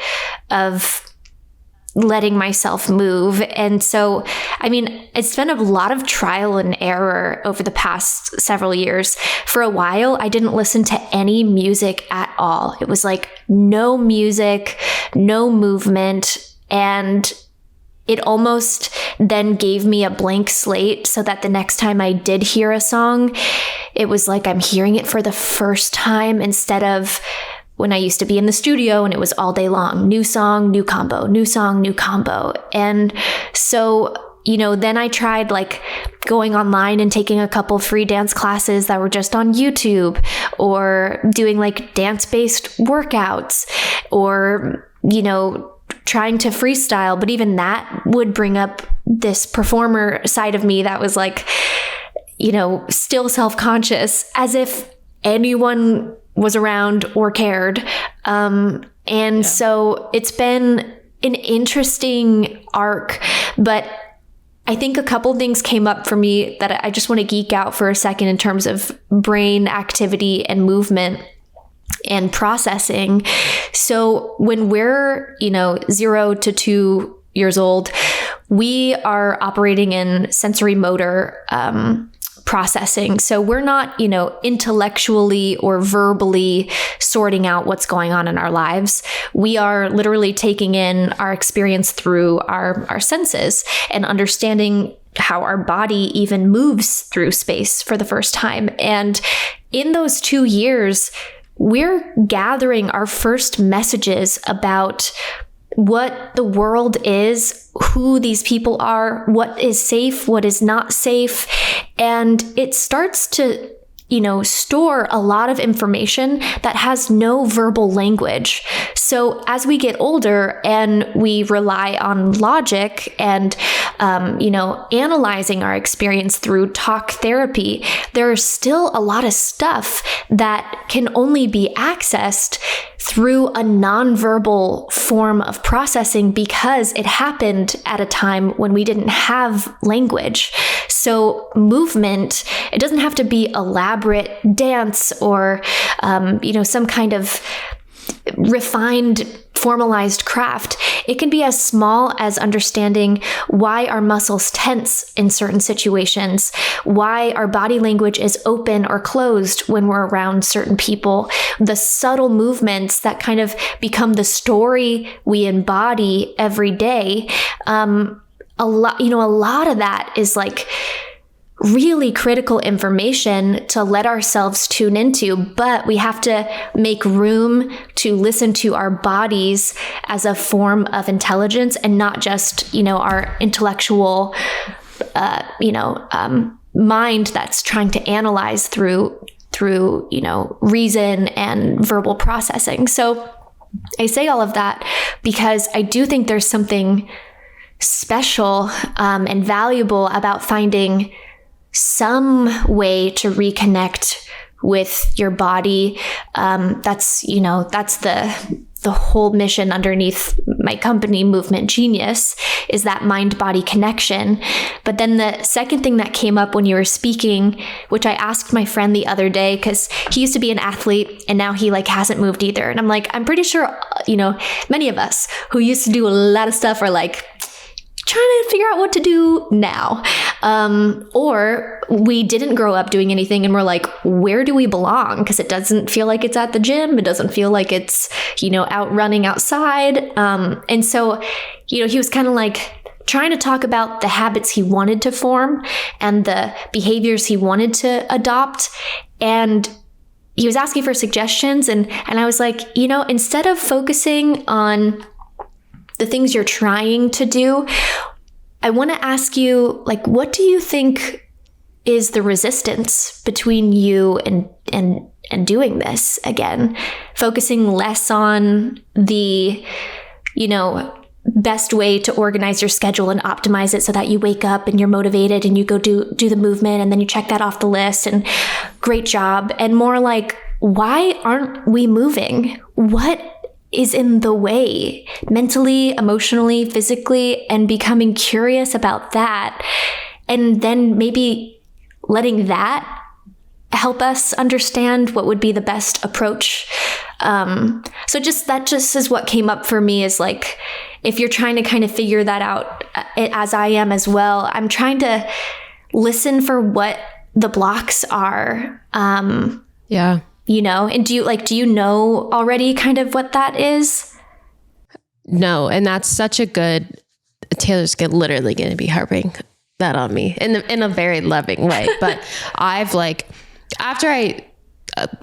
of letting myself move. And so, it's been a lot of trial and error over the past several years. For a while, I didn't listen to any music at all. It was no music, no movement. And it almost then gave me a blank slate, so that the next time I did hear a song, it was I'm hearing it for the first time, instead of when I used to be in the studio and it was all day long, new song, new combo, new song, new combo. And so then I tried like going online and taking a couple free dance classes that were just on YouTube, or doing like dance-based workouts, or, trying to freestyle. But even that would bring up this performer side of me that was like, still self-conscious, as if anyone was around or cared. So it's been an interesting arc, but I think a couple things came up for me that I just want to geek out for a second in terms of brain activity and movement and processing. So when we're, 0 to 2 years old, we are operating in sensory motor processing. So we're not, intellectually or verbally sorting out what's going on in our lives. We are literally taking in our experience through our senses and understanding how our body even moves through space for the first time. And in those 2 years, we're gathering our first messages about what the world is, who these people are, what is safe, what is not safe. And it starts to, store a lot of information that has no verbal language. So as we get older and we rely on logic and, analyzing our experience through talk therapy, there's still a lot of stuff that can only be accessed through a nonverbal form of processing, because it happened at a time when we didn't have language. So movement, it doesn't have to be elaborate dance or, some kind of refined, formalized craft. It can be as small as understanding why our muscles tense in certain situations, why our body language is open or closed when we're around certain people, the subtle movements that kind of become the story we embody every day. A lot of that is like really critical information to let ourselves tune into, but we have to make room to listen to our bodies as a form of intelligence, and not just, our intellectual, mind that's trying to analyze through, reason and verbal processing. So I say all of that because I do think there's something special and valuable about finding some way to reconnect with your body. That's the whole mission underneath my company, Movement Genius, is that mind-body connection. But then the second thing that came up when you were speaking, which I asked my friend the other day, because he used to be an athlete and now he hasn't moved either. And I'm like, I'm pretty sure, many of us who used to do a lot of stuff are like, trying to figure out what to do now. Or we didn't grow up doing anything and we're like, where do we belong? Because it doesn't feel like it's at the gym. It doesn't feel like it's, out running outside. And so, he was kind of like trying to talk about the habits he wanted to form and the behaviors he wanted to adopt. And he was asking for suggestions. And I was like, instead of focusing on the things you're trying to do, I want to ask you, what do you think is the resistance between you and doing this again? Focusing less on the, best way to organize your schedule and optimize it so that you wake up and you're motivated and you go do the movement and then you check that off the list and great job. And more like, why aren't we moving? What is in the way mentally, emotionally, physically, and becoming curious about that. And then maybe letting that help us understand what would be the best approach. So that just is what came up for me, is like, if you're trying to kind of figure that out, as I am as well, I'm trying to listen for what the blocks are. Yeah. And do you know already kind of what that is? No. And that's such a good, Taylor's literally going to be harping that on me in a very loving way. But I've after I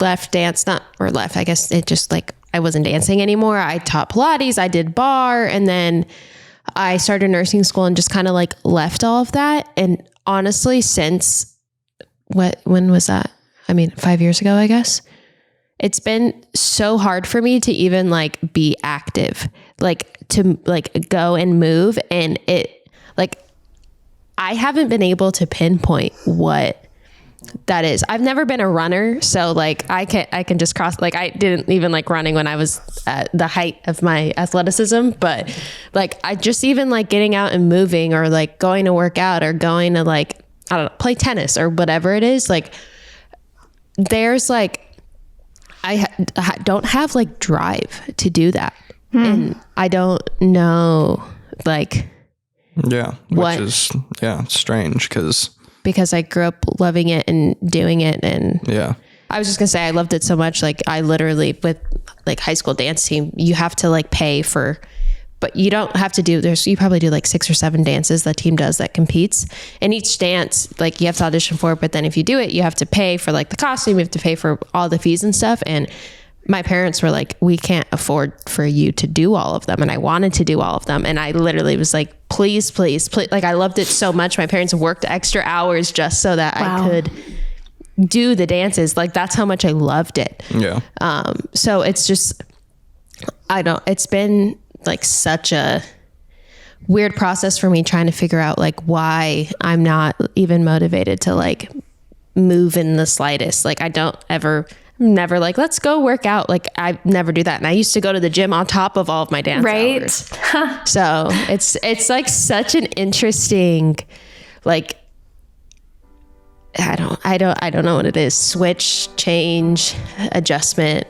left dance, I guess it just I wasn't dancing anymore. I taught Pilates, I did bar. And then I started nursing school and just kind of like left all of that. And honestly, since when was that? I mean, 5 years ago, I guess. It's been so hard for me to even like be active, like to like go and move. And it like, I haven't been able to pinpoint what that is. I've never been a runner. So like I can just cross, like I didn't even like running when I was at the height of my athleticism, but like I just even like getting out and moving or like going to work out or going to like, I don't know, play tennis or whatever it is. Like there's like, I don't have like drive to do that. And I don't know like, which is strange because I grew up loving it and doing it. And I was just gonna say, I loved it so much. Like I literally with like high school dance team, you have to like pay for, but you don't have to do, you probably do like 6 or 7 dances the team does that competes, and each dance, like you have to audition for it. But then if you do it, you have to pay for like the costume, you have to pay for all the fees and stuff. And my parents were like, we can't afford for you to do all of them. And I wanted to do all of them. And I literally was like, please. Like I loved it so much. My parents worked extra hours just so that I could do the dances. Like that's how much I loved it. Yeah. So it's just, it's been like such a weird process for me trying to figure out like why I'm not even motivated to like move in the slightest. Like never like, let's go work out. Like I never do that. And I used to go to the gym on top of all of my dance hours. So it's like such an interesting, like, I don't know what it is. Switch, change, adjustment.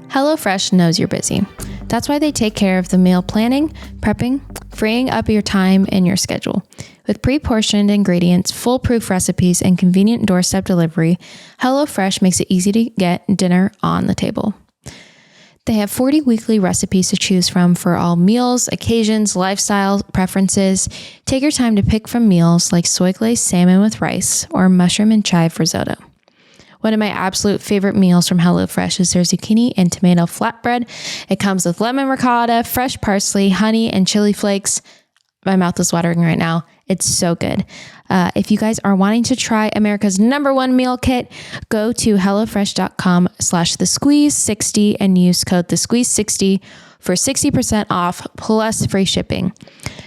HelloFresh knows you're busy. That's why they take care of the meal planning, prepping, freeing up your time and your schedule. With pre-portioned ingredients, foolproof recipes, and convenient doorstep delivery, HelloFresh makes it easy to get dinner on the table. They have 40 weekly recipes to choose from for all meals, occasions, lifestyle preferences. Take your time to pick from meals like soy glazed salmon with rice or mushroom and chive risotto. One of my absolute favorite meals from HelloFresh is their zucchini and tomato flatbread. It comes with lemon ricotta, fresh parsley, honey, and chili flakes. My mouth is watering right now. It's so good. If you guys are wanting to try America's #1 meal kit, go to HelloFresh.com/thesqueeze60 and use code thesqueeze60 for 60% off plus free shipping.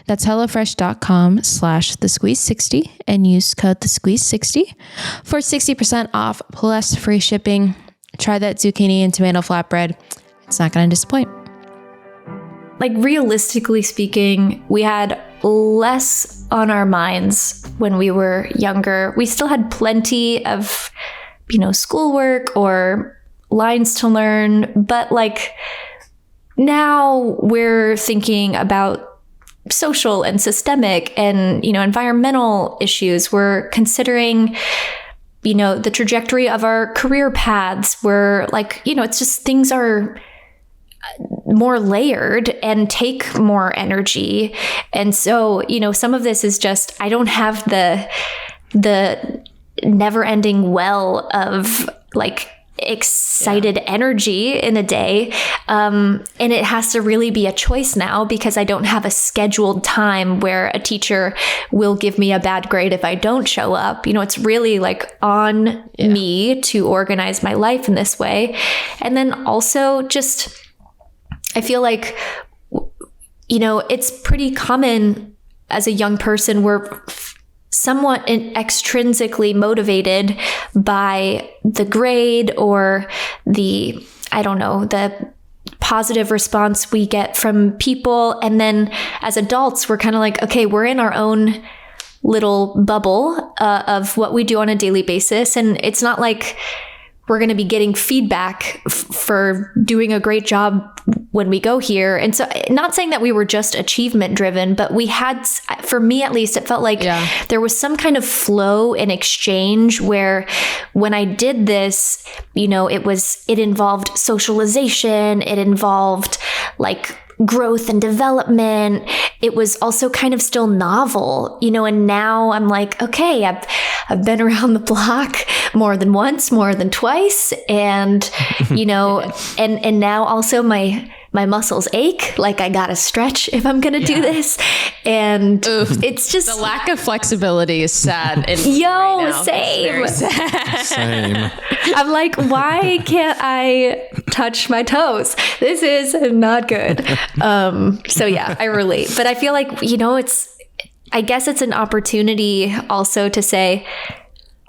That's HelloFresh.com/thesqueeze60 and use code thesqueeze60 for 60% off plus free shipping. Try that zucchini and tomato flatbread. It's not going to disappoint. Like realistically speaking, we had less on our minds when we were younger. We still had plenty of, schoolwork or lines to learn, but like now we're thinking about social and systemic and, environmental issues. We're considering, the trajectory of our career paths. We're like, it's just things are more layered and take more energy. And so, some of this is just, I don't have the never ending well of like excited energy in a day. And it has to really be a choice now because I don't have a scheduled time where a teacher will give me a bad grade if I don't show up. It's really like on me to organize my life in this way. And then also just, I feel like, it's pretty common as a young person, we're somewhat extrinsically motivated by the grade or the positive response we get from people. And then as adults, we're kind of like, okay, we're in our own little bubble of what we do on a daily basis. And it's not like we're going to be getting feedback for doing a great job when we go here. And so not saying that we were just achievement driven, but we had, for me at least, it felt like there was some kind of flow and exchange where when I did this, it involved socialization. It involved like growth and development. It was also kind of still novel, and now I'm like, okay, I've been around the block more than once, more than twice. And, and now also my my muscles ache, like I gotta stretch if I'm gonna do this. And it's just The lack of flexibility is sad. And same. Same. I'm like, why can't I touch my toes? This is not good. So yeah, I relate. But I feel like, I guess it's an opportunity also to say,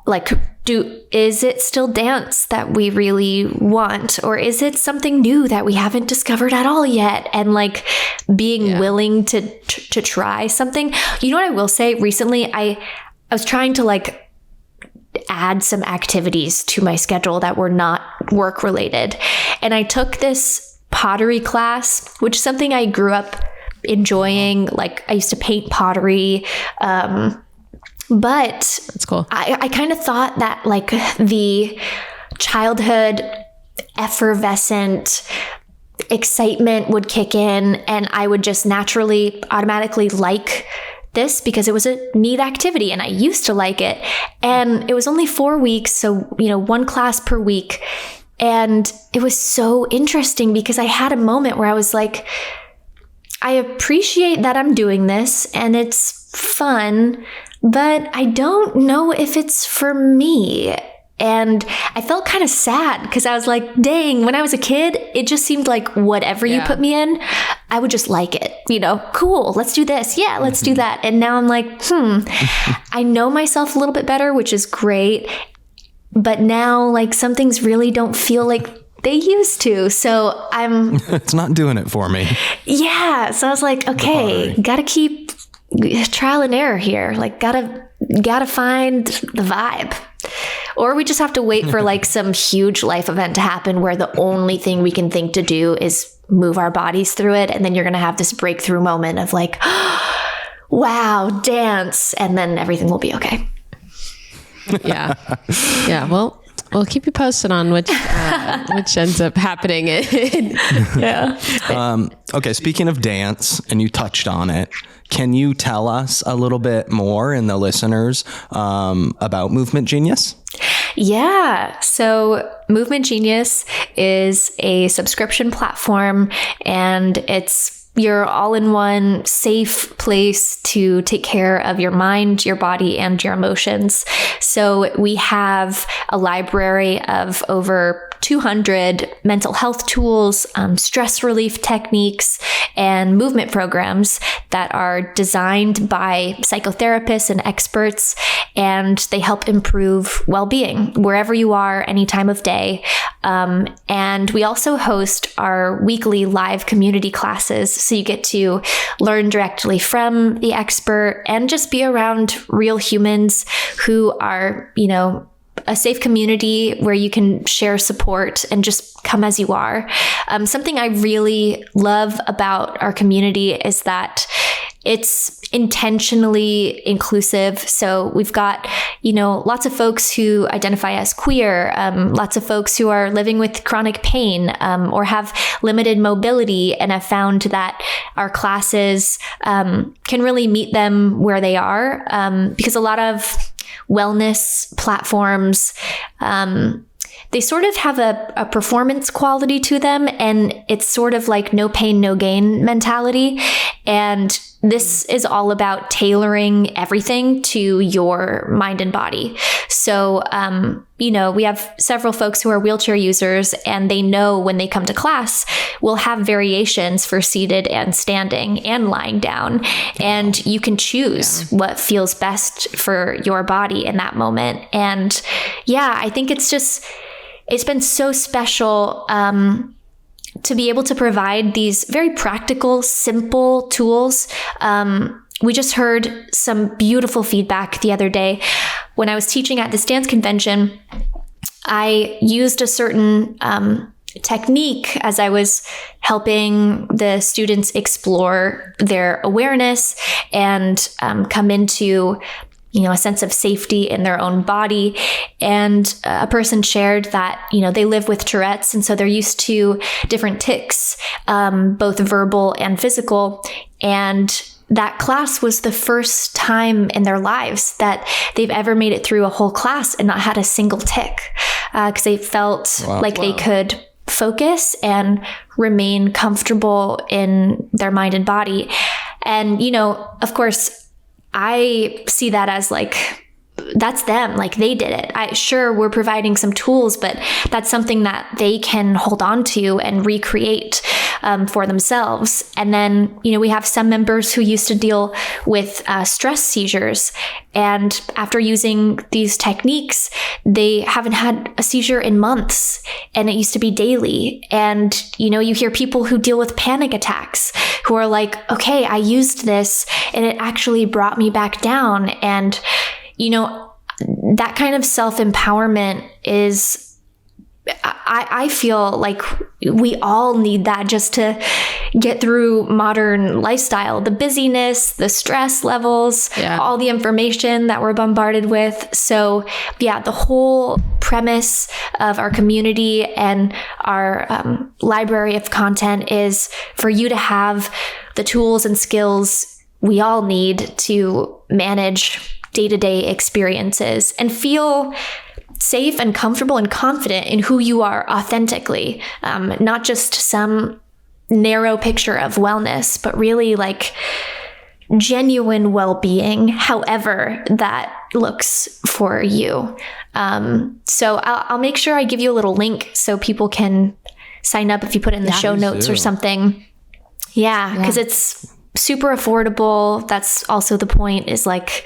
like, is it still dance that we really want? Or is it something new that we haven't discovered at all yet? And like being willing to try something. You know what I will say? Recently, I was trying to like add some activities to my schedule that were not work related. And I took this pottery class, which is something I grew up enjoying. Like I used to paint pottery. But that's cool. I kind of thought that like the childhood effervescent excitement would kick in and I would just naturally, automatically like this because it was a neat activity and I used to like it. And it was only 4 weeks. So, one class per week. And it was so interesting because I had a moment where I was like, I appreciate that I'm doing this and it's fun, but I don't know if it's for me. And I felt kind of sad because I was like, dang, when I was a kid, it just seemed like whatever you put me in, I would just like it. Cool, let's do this. Yeah, let's do that. And now I'm like, I know myself a little bit better, which is great. But now like some things really don't feel like they used to. So it's not doing it for me. Yeah. So I was like, okay, got to keep trial and error here. Like gotta find the vibe. Or we just have to wait for like some huge life event to happen where the only thing we can think to do is move our bodies through it. And then you're going to have this breakthrough moment of like, wow, dance. And then everything will be okay. Yeah. Yeah. Well, we'll keep you posted on which ends up happening. Yeah. Okay. Speaking of dance, and you touched on it, can you tell us a little bit more and the listeners about Movement Genius? Yeah. So Movement Genius is a subscription platform and it's your all-in-one safe place to take care of your mind, your body, and your emotions. So we have a library of over 200 mental health tools, stress relief techniques, and movement programs that are designed by psychotherapists and experts, and they help improve well-being wherever you are, any time of day. And we also host our weekly live community classes, so you get to learn directly from the expert and just be around real humans who are, a safe community where you can share support and just come as you are. Something I really love about our community is that it's intentionally inclusive. So we've got, lots of folks who identify as queer, lots of folks who are living with chronic pain or have limited mobility, and have found that our classes can really meet them where they are, because a lot of wellness platforms, they sort of have a performance quality to them, and it's sort of like no pain, no gain mentality. And this is all about tailoring everything to your mind and body. So, we have several folks who are wheelchair users, and they know when they come to class, we'll have variations for seated and standing and lying down. And you can choose what feels best for your body in that moment. And I think it's been so special to be able to provide these very practical, simple tools. We just heard some beautiful feedback the other day. When I was teaching at this dance convention, I used a certain technique as I was helping the students explore their awareness and come into a sense of safety in their own body. And a person shared that, they live with Tourette's, and so they're used to different tics, both verbal and physical. And that class was the first time in their lives that they've ever made it through a whole class and not had a single tic, because they felt they could focus and remain comfortable in their mind and body. And, you know, of course, I see that as like, that's them, like they did it. Sure, we're providing some tools, but that's something that they can hold on to and recreate for themselves. And then, you know, we have some members who used to deal with stress seizures. And after using these techniques, they haven't had a seizure in months. And it used to be daily. And, you know, you hear people who deal with panic attacks who are like, okay, I used this and it actually brought me back down. And, you know, that kind of self-empowerment is, I feel like we all need that just to get through modern lifestyle, the busyness, the stress levels, all the information that we're bombarded with. So yeah, the whole premise of our community and our library of content is for you to have the tools and skills we all need to manage day-to-day experiences and feel safe and comfortable and confident in who you are authentically, not just some narrow picture of wellness, but really like genuine well-being, however that looks for you. So I'll make sure I give you a little link so people can sign up if you put it in the show notes or something. Yeah, because it's super affordable. That's also the point, is like,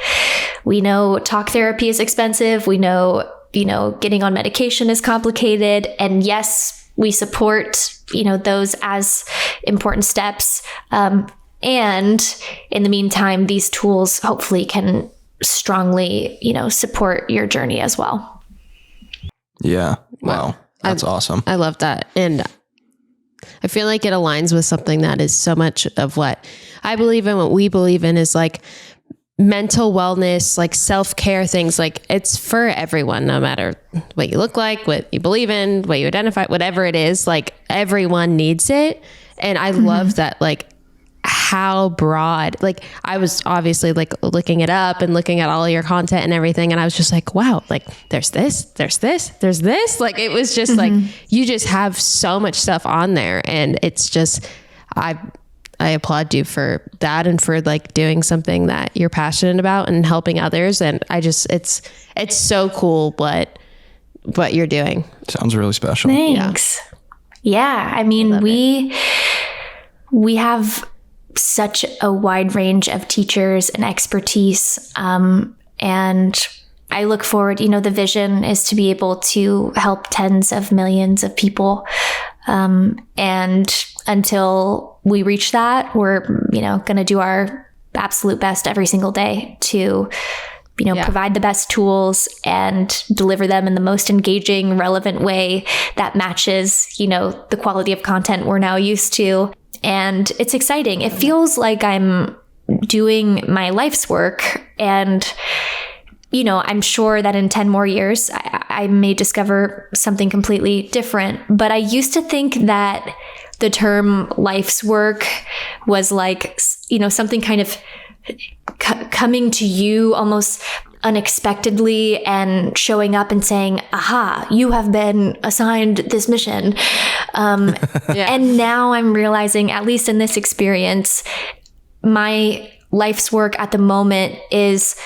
we know talk therapy is expensive. We know, you know, getting on medication is complicated. And yes, we support, you know, those as important steps. And in the meantime, these tools hopefully can strongly, you know, support your journey as well. Yeah. Wow. That's awesome. I love that. And I feel like it aligns with something that is so much of what I believe in, what we believe in, is like mental wellness, like self-care things. Like it's for everyone, no matter what you look like, what you believe in, what you identify, whatever it is, like everyone needs it. And I love that, like how broad, like I was obviously like looking it up and looking at all your content and everything. And I was just like, wow, like there's this, there's this, there's this. Like it was just like, you just have so much stuff on there. And it's just, I applaud you for that and for like doing something that you're passionate about and helping others. And I just, it's so cool what you're doing. Sounds really special. Thanks. Yeah. I mean, we have such a wide range of teachers and expertise. And I look forward, you know, the vision is to be able to help tens of millions of people. And until we reach that, we're, you know, going to do our absolute best every single day to, you know, provide the best tools and deliver them in the most engaging, relevant way that matches, you know, the quality of content we're now used to. And it's exciting. It feels like I'm doing my life's work. And, you know, I'm sure that in 10 more years, I may discover something completely different. But I used to think that the term life's work was like, you know, something kind of coming to you almost unexpectedly and showing up and saying, aha, you have been assigned this mission. And now I'm realizing, at least in this experience, my life's work at the moment is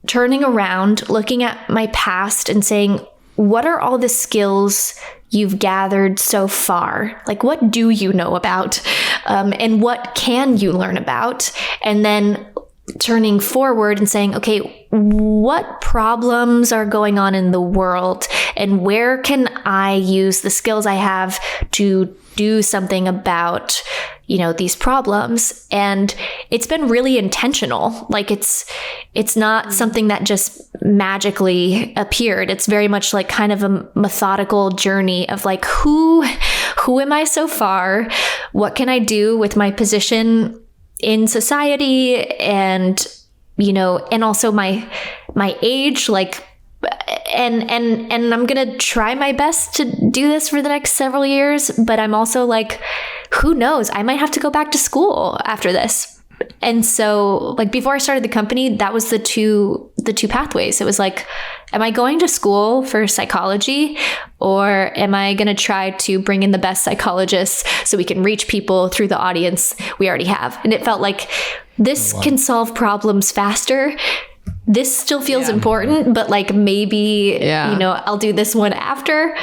turning around, looking at my past and saying, what are all the skills you've gathered so far? Like, what do you know about? And what can you learn about? And then turning forward and saying, okay, what problems are going on in the world? And where can I use the skills I have to do something about, you know, these problems? And it's been really intentional. Like it's not something that just magically appeared. It's very much like kind of a methodical journey of like, who am I so far? What can I do with my position in society? And, you know, and also my age, like, and I'm going to try my best to do this for the next several years, but I'm also like, who knows? I might have to go back to school after this. And so, like, before I started the company, that was the the two pathways. It was like, am I going to school for psychology, or am I going to try to bring in the best psychologists so we can reach people through the audience we already have? And it felt like this can solve problems faster. This still feels important, but like maybe, I'll do this one after.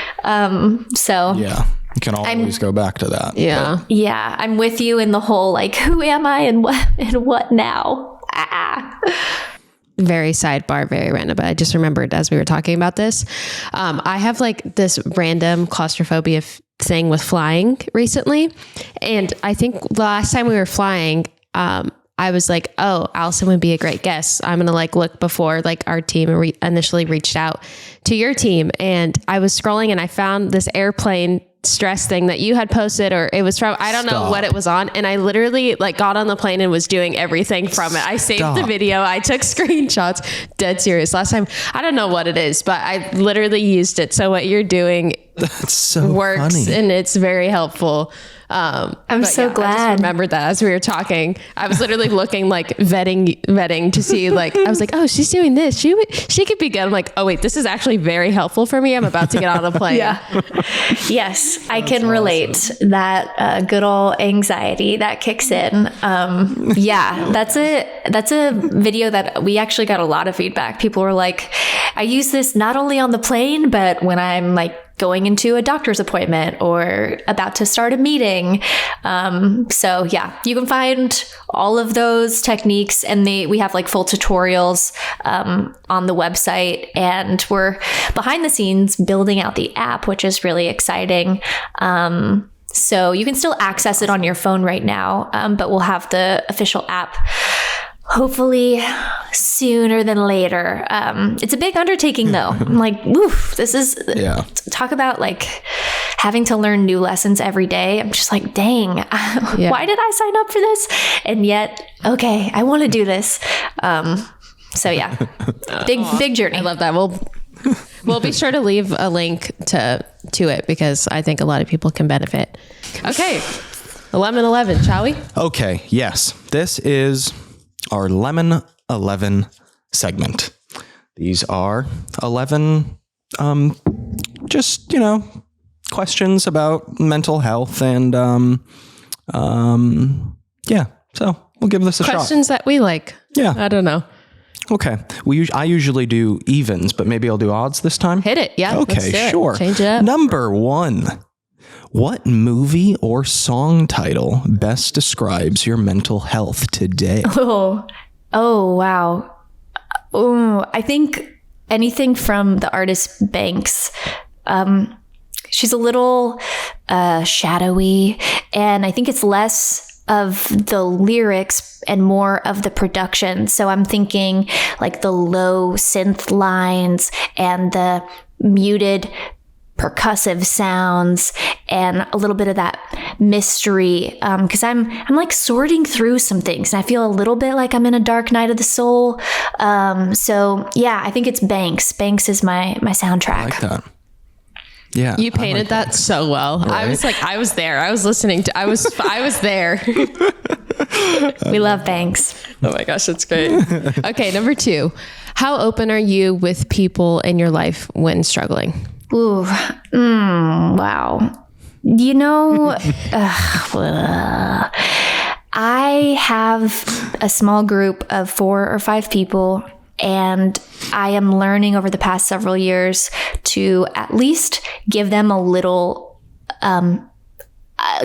So yeah, you can always go back to that. Yeah. But yeah, I'm with you in the whole, like, who am I and what now? Very sidebar, very random, but I just remembered as we were talking about this. I have like this random claustrophobia thing with flying recently. And I think the last time we were flying, I was like, oh, Alyson would be a great guest. I'm going to like look before like our team initially reached out to your team. And I was scrolling and I found this airplane stress thing that you had posted, or it was from, I don't know what it was on. And I literally like got on the plane and was doing everything from it. I saved the video. I took screenshots, dead serious. Last time, I don't know what it is, but I literally used it. So what you're doing that's so works funny. and it's very helpful. I'm so glad. I just remembered that as we were talking. I was literally looking like vetting to see, like, I was like, oh, she's doing this. She could be good. I'm like, oh wait, this is actually very helpful for me. I'm about to get on a plane. Yeah. Yes, I can relate. That good old anxiety that kicks in. Yeah, that's a video that we actually got a lot of feedback. People were like, I use this not only on the plane, but when I'm like going into a doctor's appointment or about to start a meeting. So yeah, you can find all of those techniques, and we have like full tutorials on the website, and we're behind the scenes building out the app, which is really exciting. So you can still access it on your phone right now, but we'll have the official app hopefully sooner than later. It's a big undertaking though. I'm like, oof, this is, talk about like having to learn new lessons every day. I'm just like, dang, why did I sign up for this? And yet, okay, I want to do this. So yeah, big journey. I love that. We'll be sure to leave a link to it because I think a lot of people can benefit. Okay. 11 shall we? Okay. Yes. This is our Lemon 11 segment. These are 11, just, questions about mental health and, yeah. So we'll give this a shot. Questions that we like. Yeah. I don't know. Okay. I usually do evens, but maybe I'll do odds this time. Hit it. Yeah. Okay, let's do it. sure. Change it up. Number 1. What movie or song title best describes your mental health today? Oh, wow. Oh, I think anything from the artist Banks. She's a little shadowy, and I think it's less of the lyrics and more of the production. So I'm thinking like the low synth lines and the muted percussive sounds and a little bit of that mystery, because I'm like sorting through some things and I feel a little bit like I'm in a dark night of the soul. So yeah, I think it's Banks. Banks is my soundtrack. I like that. Yeah. You painted that so well. Right? I was there. I was listening to, I was there. We love Banks. Oh my gosh, that's great. Okay. Number 2, how open are you with people in your life when struggling? Ooh, wow. I have a small group of 4 or 5 people, and I am learning over the past several years to at least give them a little,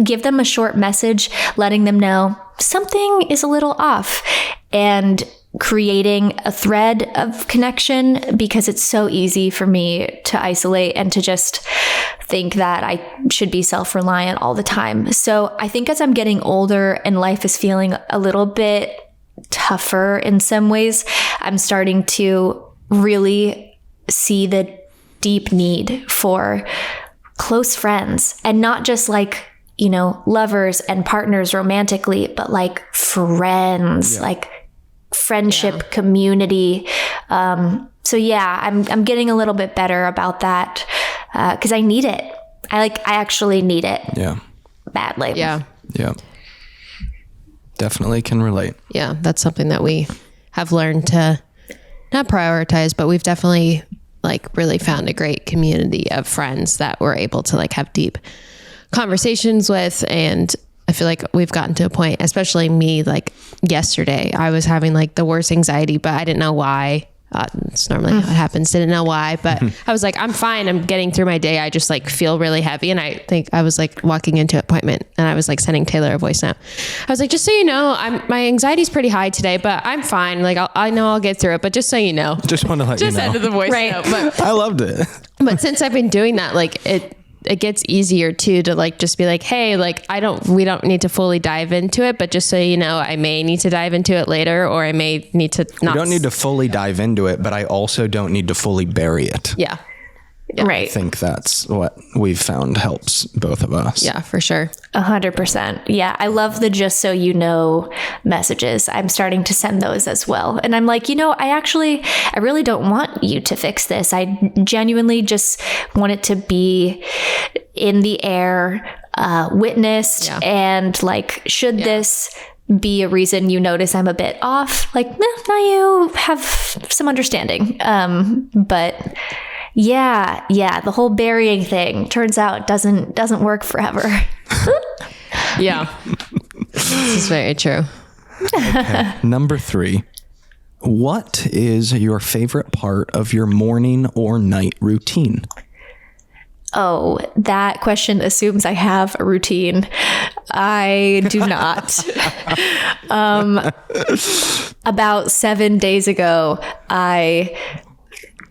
give them a short message, letting them know something is a little off, and creating a thread of connection, because it's so easy for me to isolate and to just think that I should be self-reliant all the time. So I think as I'm getting older and life is feeling a little bit tougher in some ways, I'm starting to really see the deep need for close friends, and not just like, lovers and partners romantically, but like friends, like friendship, community. So yeah, I'm getting a little bit better about that, because I need it. I actually need it. Yeah. Badly. Yeah. Yeah. Definitely can relate. Yeah. That's something that we have learned to not prioritize, but we've definitely like really found a great community of friends that we're able to like have deep conversations with. And I feel like we've gotten to a point, especially me, like yesterday, I was having like the worst anxiety, but I didn't know why. It's normally how it happens. Didn't know why, but I was like, I'm fine. I'm getting through my day. I just like feel really heavy. And I think I was like walking into an appointment and I was like sending Taylor a voice note. I was like, just so you know, my anxiety's pretty high today, but I'm fine. Like I know I'll get through it, but just so you know, Just want to let you know. end of the voice note. But, I loved it. but since I've been doing that, like it gets easier too, to like just be like, hey, like we don't need to fully dive into it, but just so you know, I may need to dive into it later, or I may need to not. You don't need to fully dive into it, but I also don't need to fully bury it. Yeah. Right. I think that's what we've found helps both of us. Yeah, for sure. 100%. Yeah. I love the just so you know messages. I'm starting to send those as well. And I'm like, I really don't want you to fix this. I genuinely just want it to be in the air, witnessed, and like, should this be a reason you notice I'm a bit off, like, now you have some understanding. But yeah, the whole burying thing turns out doesn't work forever. Yeah. This is very true. Okay. Number 3. What is your favorite part of your morning or night routine? Oh, that question assumes I have a routine. I do not. About 7 days ago, I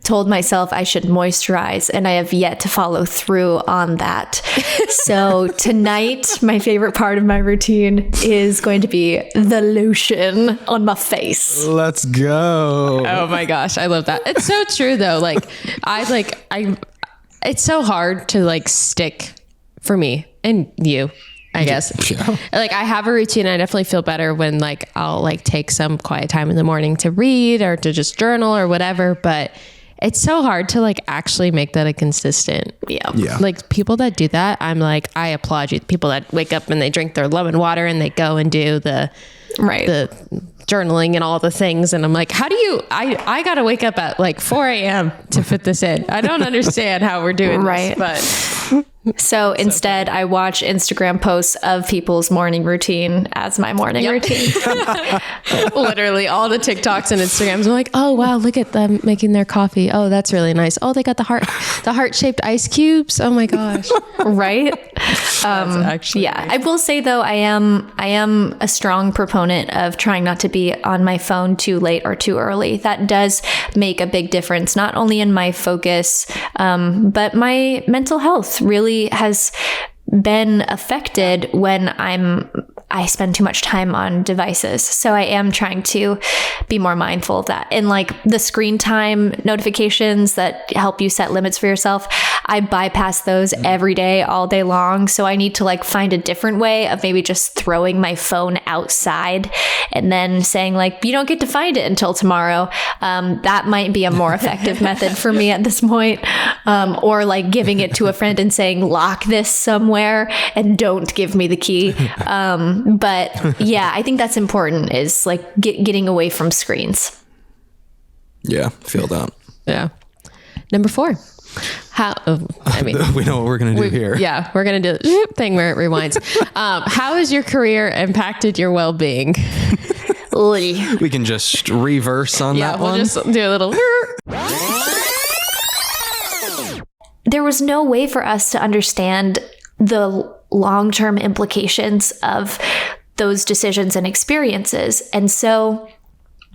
told myself I should moisturize, and I have yet to follow through on that. So tonight, my favorite part of my routine is going to be the lotion on my face. Let's go. Oh my gosh, I love that. It's so true though. Like it's so hard to like stick for me and you, I guess. Yeah. Like I have a routine. I definitely feel better when like I'll like take some quiet time in the morning to read or to just journal or whatever, but it's so hard to like actually make that a consistent. Yeah. Like people that do that, I'm like, I applaud you. People that wake up and they drink their lemon water and they go and do the journaling and all the things. And I'm like, how do you, I got to wake up at like 4 a.m. to fit this in. I don't understand how we're doing this, but so instead I watch Instagram posts of people's morning routine as my morning routine. Literally all the TikToks and Instagrams are like, oh wow, look at them making their coffee. Oh, that's really nice. Oh, they got the heart-shaped ice cubes. Oh my gosh. Right. Actually yeah. I will say though, I am a strong proponent of trying not to be on my phone too late or too early. That does make a big difference, not only in my focus, but my mental health really has been affected when I spend too much time on devices. So I am trying to be more mindful of that. And like the screen time notifications that help you set limits for yourself, I bypass those every day, all day long. So I need to like find a different way of maybe just throwing my phone outside and then saying like, you don't get to find it until tomorrow. That might be a more effective method for me at this point. Or like giving it to a friend and saying, lock this somewhere and don't give me the key. But yeah, I think that's important, is like getting away from screens. Yeah, feel that. Yeah. Number 4. We know what we're going to do here. Yeah, we're going to do the thing where it rewinds. How has your career impacted your well-being? We can just reverse on that one. Yeah, we'll just do a little. There was no way for us to understand the long-term implications of those decisions and experiences. And so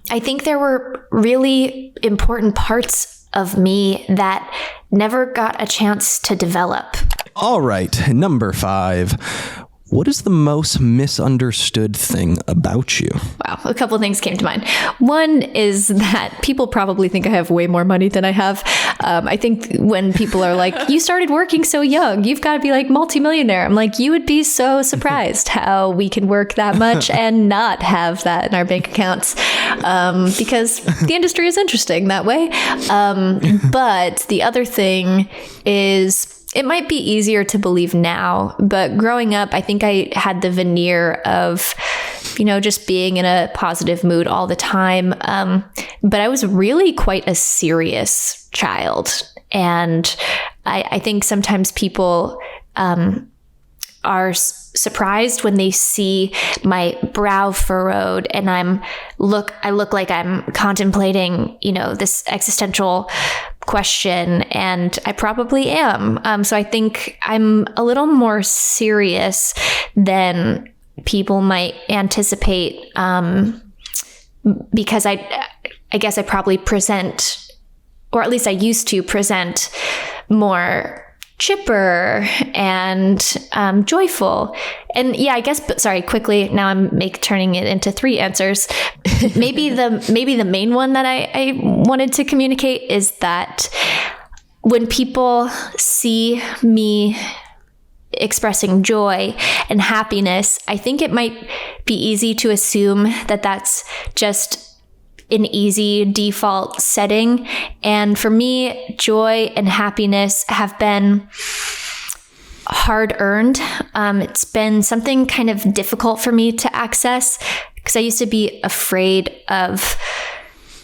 I think there were really important parts of me that never got a chance to develop. All right, number 5. What is the most misunderstood thing about you? Wow, a couple of things came to mind. One is that people probably think I have way more money than I have. I think when people are like, you started working so young, you've got to be like multimillionaire. I'm like, you would be so surprised how we can work that much and not have that in our bank accounts, because the industry is interesting that way. But the other thing is, it might be easier to believe now, but growing up, I think I had the veneer of, just being in a positive mood all the time. but I was really quite a serious child. And I think sometimes people are surprised when they see my brow furrowed and I look like I'm contemplating, this existential question, and I probably am. So I think I'm a little more serious than people might anticipate, because I guess I probably present, or at least I used to present, more chipper and joyful. And yeah, I guess, but sorry, quickly, now I'm turning it into 3 answers. Maybe the main one that I wanted to communicate is that when people see me expressing joy and happiness, I think it might be easy to assume that that's just an easy default setting. And for me, joy and happiness have been hard earned. It's been something kind of difficult for me to access because I used to be afraid of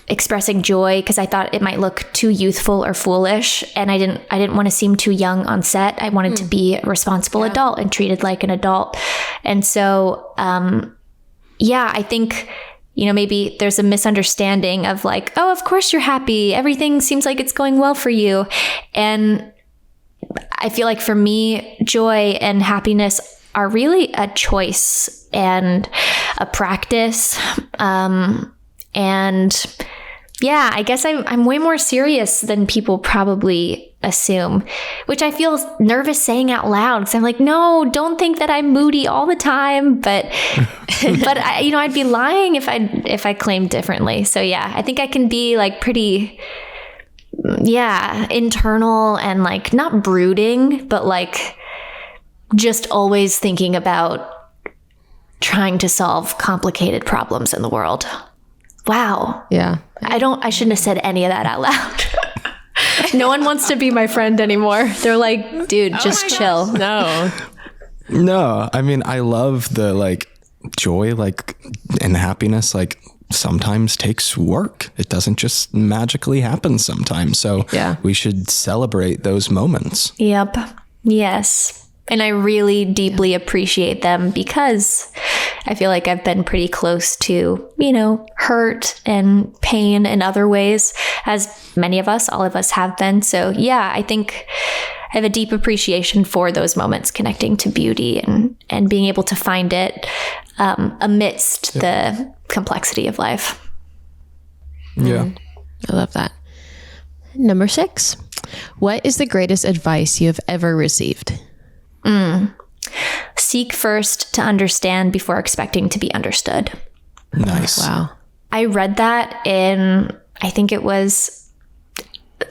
expressing joy because I thought it might look too youthful or foolish, and I didn't want to seem too young on set. I wanted to be a responsible adult and treated like an adult. And so I think maybe there's a misunderstanding of like, oh, of course you're happy, everything seems like it's going well for you. And I feel like for me, joy and happiness are really a choice and a practice. And yeah, I guess I'm way more serious than people probably assume, which I feel nervous saying out loud because I'm like, no, don't think that I'm moody all the time. But I'd be lying if I claimed differently. So yeah, I think I can be like pretty, internal and like not brooding, but like just always thinking about trying to solve complicated problems in the world. Wow. Yeah. I shouldn't have said any of that out loud. No one wants to be my friend anymore. They're like, dude, just chill. No. No, I mean, I love the like joy, like, and happiness, like sometimes takes work. It doesn't just magically happen sometimes. So we should celebrate those moments. Yep. Yes. And I really deeply appreciate them because I feel like I've been pretty close to, hurt and pain in other ways, as many of us, all of us have been. So yeah, I think I have a deep appreciation for those moments connecting to beauty and being able to find it amidst the complexity of life. Yeah. I love that. Number 6, what is the greatest advice you have ever received? Seek first to understand before expecting to be understood. Nice. Wow. I read that in, I think it was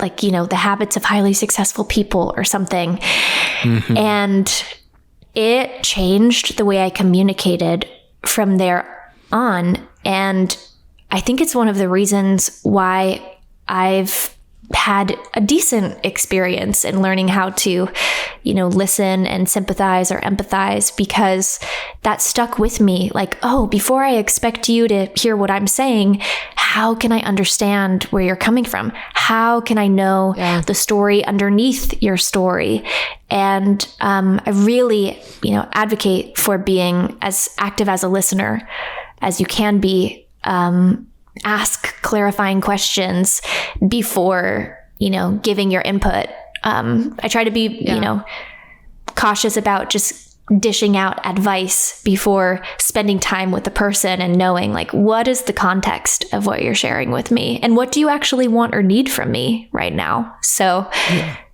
like, The Habits of Highly Successful People or something. Mm-hmm. And it changed the way I communicated from there on. And I think it's one of the reasons why I've had a decent experience in learning how to, listen and sympathize or empathize, because that stuck with me. Like, oh, before I expect you to hear what I'm saying, how can I understand where you're coming from? How can I know the story underneath your story? And I really, advocate for being as active as a listener as you can be. Ask clarifying questions before, giving your input. I try to be, cautious about just dishing out advice before spending time with the person and knowing like, what is the context of what you're sharing with me? And what do you actually want or need from me right now? So,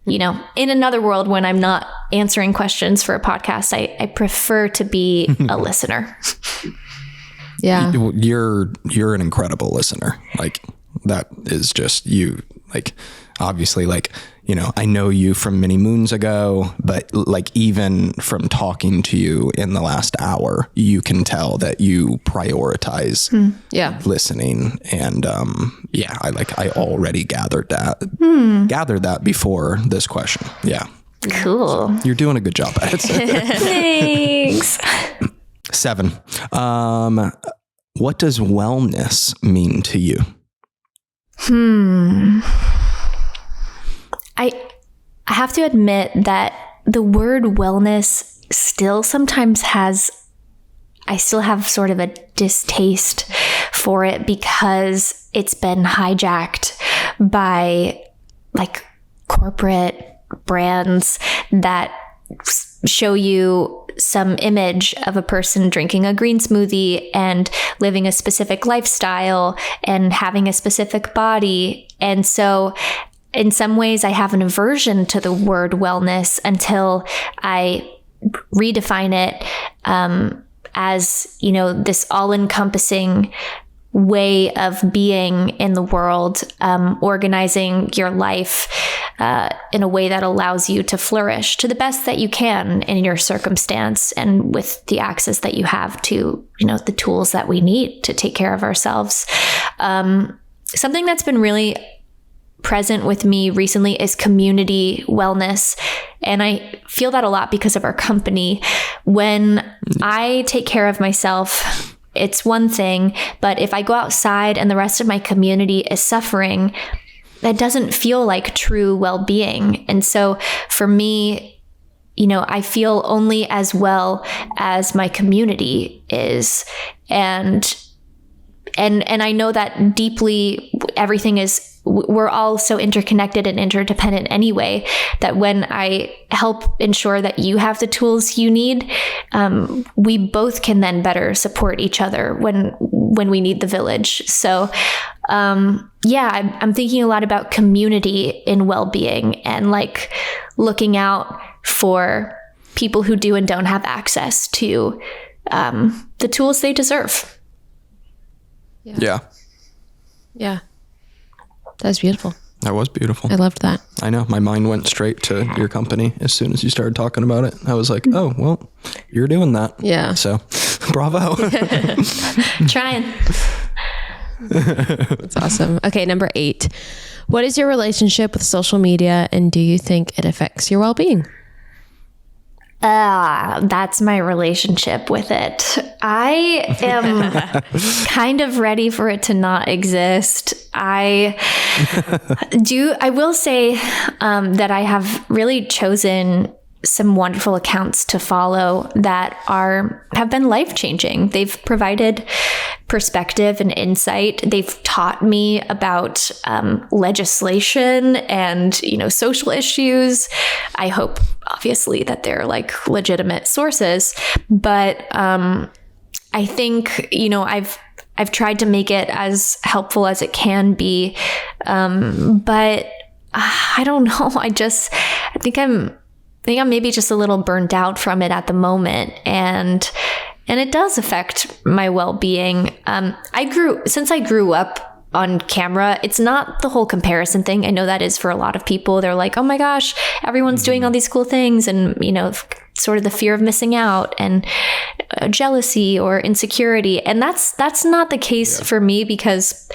in another world, when I'm not answering questions for a podcast, I prefer to be a listener. Yeah. You're an incredible listener. Like, that is just you. Like, obviously, like, I know you from many moons ago, but like I from talking to you in the last hour, you can tell that you prioritize listening. And I already gathered that before this question. Yeah. Cool. You're doing a good job at it. Thanks. 7. What does wellness mean to you? I have to admit that the word wellness still sometimes I still have sort of a distaste for it because it's been hijacked by like corporate brands that show you some image of a person drinking a green smoothie and living a specific lifestyle and having a specific body. And so in some ways I have an aversion to the word wellness until I redefine it as, this all-encompassing way of being in the world, organizing your life in a way that allows you to flourish to the best that you can in your circumstance and with the access that you have to, the tools that we need to take care of ourselves. Something that's been really present with me recently is community wellness. And I feel that a lot because of our company. When I take care of myself, it's one thing, but if I go outside and the rest of my community is suffering, that doesn't feel like true well-being. And so for me, I feel only as well as my community is. And I know that deeply we're all so interconnected and interdependent anyway, that when I help ensure that you have the tools you need, we both can then better support each other when we need the village. So, I'm thinking a lot about community in well-being and like looking out for people who do and don't have access to the tools they deserve. Yeah. That was beautiful. That was beautiful. I loved that. I know. My mind went straight to your company as soon as you started talking about it. I was like, oh, well, you're doing that. Yeah. So, bravo. Trying. That's awesome. Okay, number 8. What is your relationship with social media, and do you think it affects your well-being? That's my relationship with it. I am kind of ready for it to not exist. I will say that I have really chosen some wonderful accounts to follow that have been life-changing. They've provided perspective and insight. They've taught me about legislation and, social issues. I hope, obviously, that they're like legitimate sources. But I think, I've tried to make it as helpful as it can be. But I don't know. I think I'm maybe just a little burnt out from it at the moment. And it does affect my well-being. Since I grew up on camera, it's not the whole comparison thing. I know that is for a lot of people. They're like, oh my gosh, everyone's doing all these cool things. And, sort of the fear of missing out and jealousy or insecurity. And that's not the case for me, because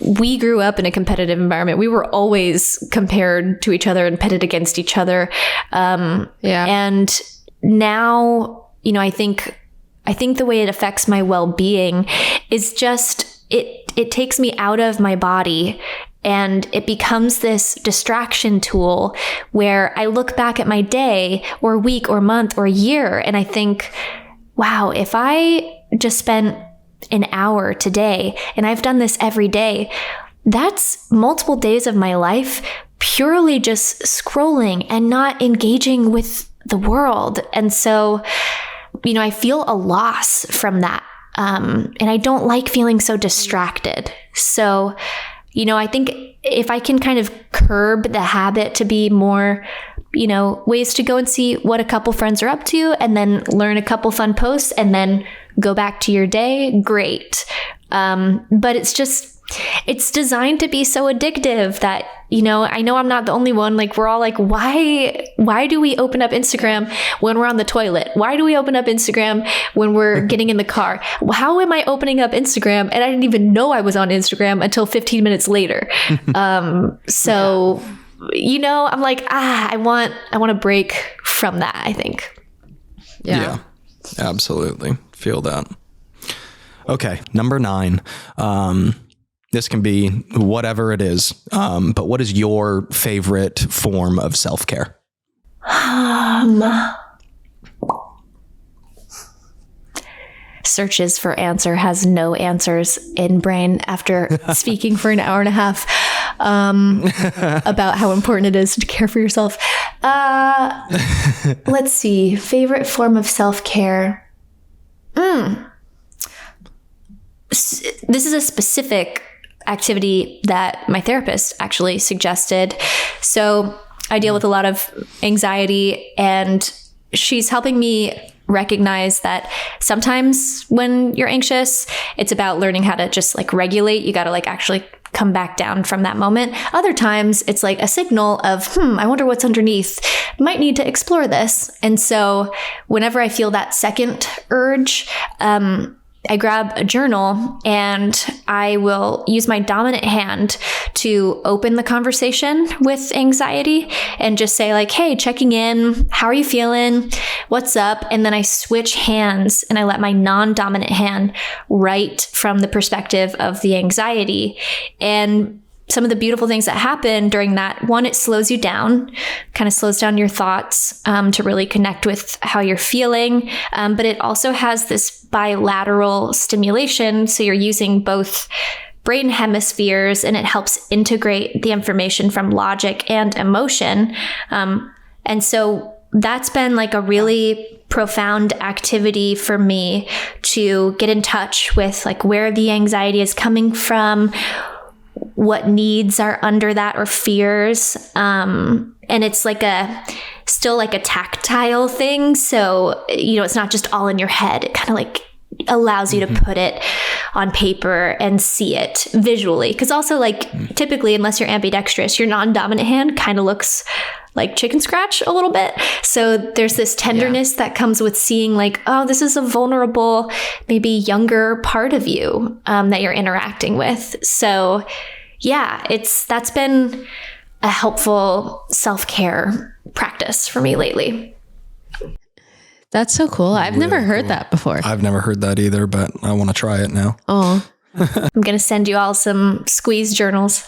we grew up in a competitive environment. We were always compared to each other and pitted against each other. And now, I think the way it affects my well-being is just, it takes me out of my body and it becomes this distraction tool where I look back at my day or week or month or year and I think, wow, if I just spent an hour today, and I've done this every day, that's multiple days of my life purely just scrolling and not engaging with the world. And so, I feel a loss from that. And I don't like feeling so distracted. So, I think if I can kind of curb the habit to be more, ways to go and see what a couple friends are up to and then learn a couple fun posts and then go back to your day, great. But it's designed to be so addictive that, I know I'm not the only one. Like, we're all like, why do we open up Instagram when we're on the toilet? Why do we open up Instagram when we're getting in the car? How am I opening up Instagram? And I didn't even know I was on Instagram until 15 minutes later. So, I'm like, I want a break from that, I think. Yeah, absolutely. Feel that. Okay. Number 9. This can be whatever it is. But what is your favorite form of self-care? Searches for answer has no answers in brain after speaking for an hour and a half about how important it is to care for yourself. Let's see. Favorite form of self-care. This is a specific activity that my therapist actually suggested. So I deal with a lot of anxiety, and she's helping me recognize that sometimes when you're anxious, it's about learning how to just like regulate. You got to like actually come back down from that moment. Other times it's like a signal of, I wonder what's underneath. Might need to explore this. And so whenever I feel that second urge, I grab a journal and I will use my dominant hand to open the conversation with anxiety and just say like, hey, checking in. How are you feeling? What's up? And then I switch hands and I let my non-dominant hand write from the perspective of the anxiety. And some of the beautiful things that happen during that, one, it slows you down, kind of slows down your thoughts to really connect with how you're feeling. But it also has this bilateral stimulation. So you're using both brain hemispheres and it helps integrate the information from logic and emotion. And so that's been like a really profound activity for me to get in touch with like where the anxiety is coming from, what needs are under that or fears. And it's like still like a tactile thing. So, it's not just all in your head. It kind of like allows you to put it on paper and see it visually. Cause also like typically, unless you're ambidextrous, your non-dominant hand kind of looks like chicken scratch a little bit. So there's this tenderness that comes with seeing like, oh, this is a vulnerable, maybe younger part of you that you're interacting with. So yeah, that's been a helpful self-care practice for me lately. That's so cool. I've never heard that before. I've never heard that either, but I want to try it now. Oh, I'm going to send you all some squeeze journals.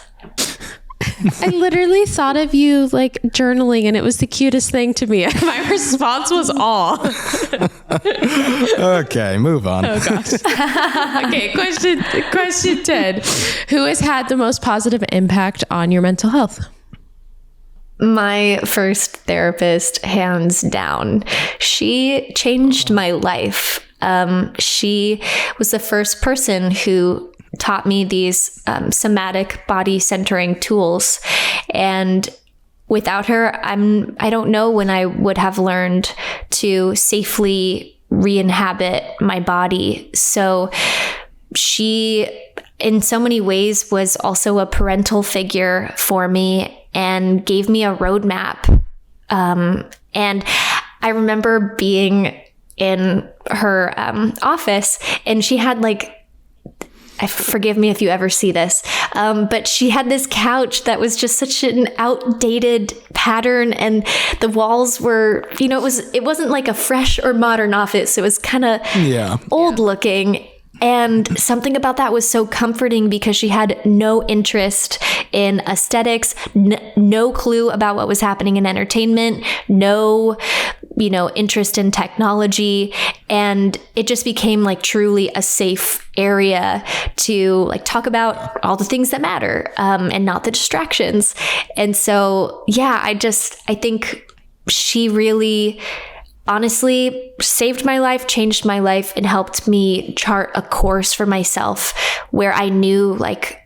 I literally thought of you like journaling and it was the cutest thing to me. My response was awe. Okay, move on. Oh gosh. Okay, question 10. Who has had the most positive impact on your mental health? My first therapist, hands down. She changed my life. She was the first person who taught me these somatic body centering tools. And without her, I don't know when I would have learned to safely re-inhabit my body. So she, in so many ways, was also a parental figure for me and gave me a roadmap. And I remember being in her office and she had like, forgive me if you ever see this, but she had this couch that was just such an outdated pattern, and the walls were, it wasn't like a fresh or modern office. It was kind of old looking. And something about that was so comforting because she had no interest in aesthetics, no clue about what was happening in entertainment, no, interest in technology. And it just became like truly a safe area to like talk about all the things that matter, and not the distractions. And so, yeah, I think she really honestly saved my life, changed my life, and helped me chart a course for myself where I knew like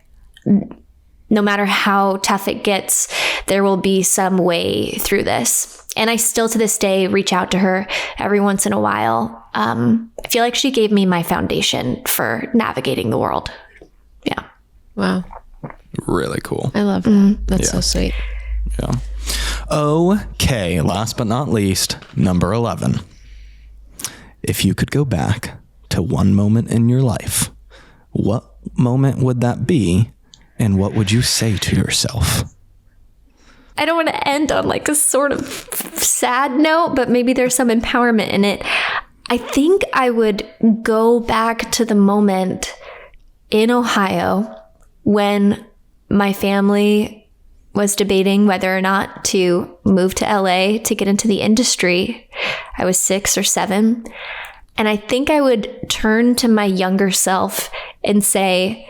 no matter how tough it gets, there will be some way through this. And I still to this day reach out to her every once in a while. I feel like she gave me my foundation for navigating the world. Yeah. Wow. Really cool. I love that. That's so sweet. Yeah. Okay, last but not least, number 11. If you could go back to one moment in your life, what moment would that be, and what would you say to yourself? I don't want to end on like a sort of sad note, but maybe there's some empowerment in it. I think I would go back to the moment in Ohio when my family was debating whether or not to move to LA to get into the industry. I was 6 or 7. And I think I would turn to my younger self and say,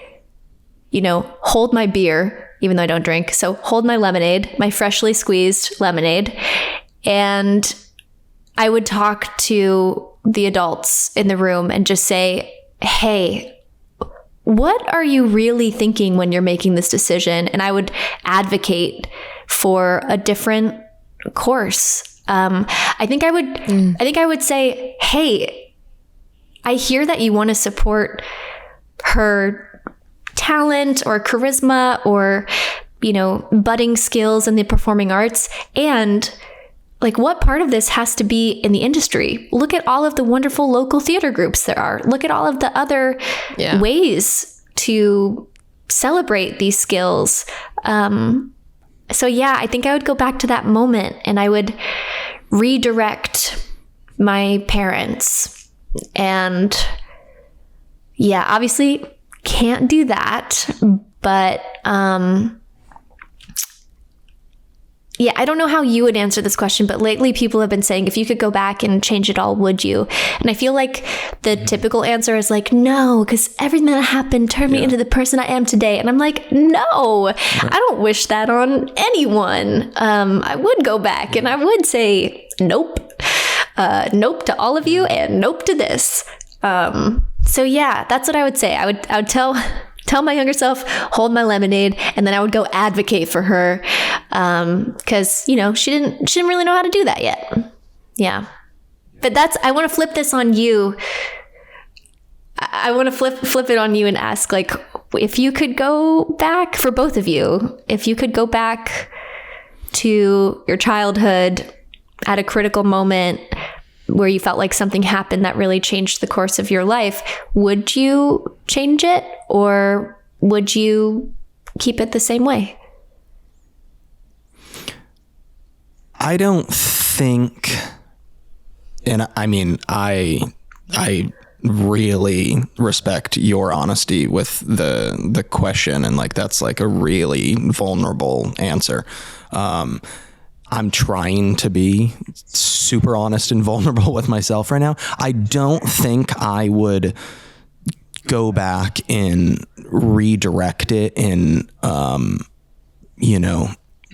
you know, hold my beer, even though I don't drink. So hold my lemonade, my freshly squeezed lemonade. And I would talk to the adults in the room and just say, hey, what are you really thinking when you're making this decision? And I would advocate for a different course. I think I would say, hey, I hear that you want to support her talent or charisma or, you know, budding skills in the performing arts. And like, what part of this has to be in the industry? Look at all of the wonderful local theater groups there are. Look at all of the other ways to celebrate these skills. So yeah, I think I would go back to that moment and I would redirect my parents. And yeah, obviously can't do that, but yeah, I don't know how you would answer this question, but lately people have been saying, if you could go back and change it all, would you? And I feel like the typical answer is like, no, because everything that happened turned me into the person I am today. And I'm like, no, I don't wish that on anyone. I would go back and I would say, nope. Nope to all of you and nope to this. So yeah, that's what I would say. I would tell my younger self, hold my lemonade, and then I would go advocate for her. Cause you know, she didn't really know how to do that yet. Yeah. But I want to flip this on you. I want to flip it on you and ask, like, if you could go back, for both of you, if you could go back to your childhood at a critical moment where you felt like something happened that really changed the course of your life, would you change it or would you keep it the same way? I don't think, and I mean, I really respect your honesty with the question, and like that's like a really vulnerable answer. I'm trying to be super honest and vulnerable with myself right now. I don't think I would go back and redirect it and, you know,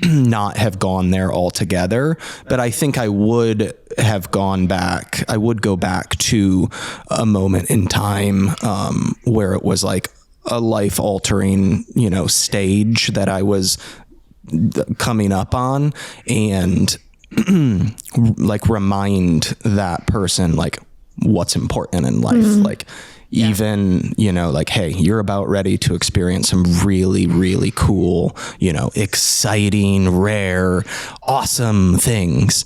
not have gone there altogether. But I think I would have gone back. I would go back to a moment in time where it was like a life altering, you know, stage that I was coming up on, and like remind that person like what's important in life. Like even, you know, like, hey, you're about ready to experience some really, really cool, you know, exciting, rare, awesome things.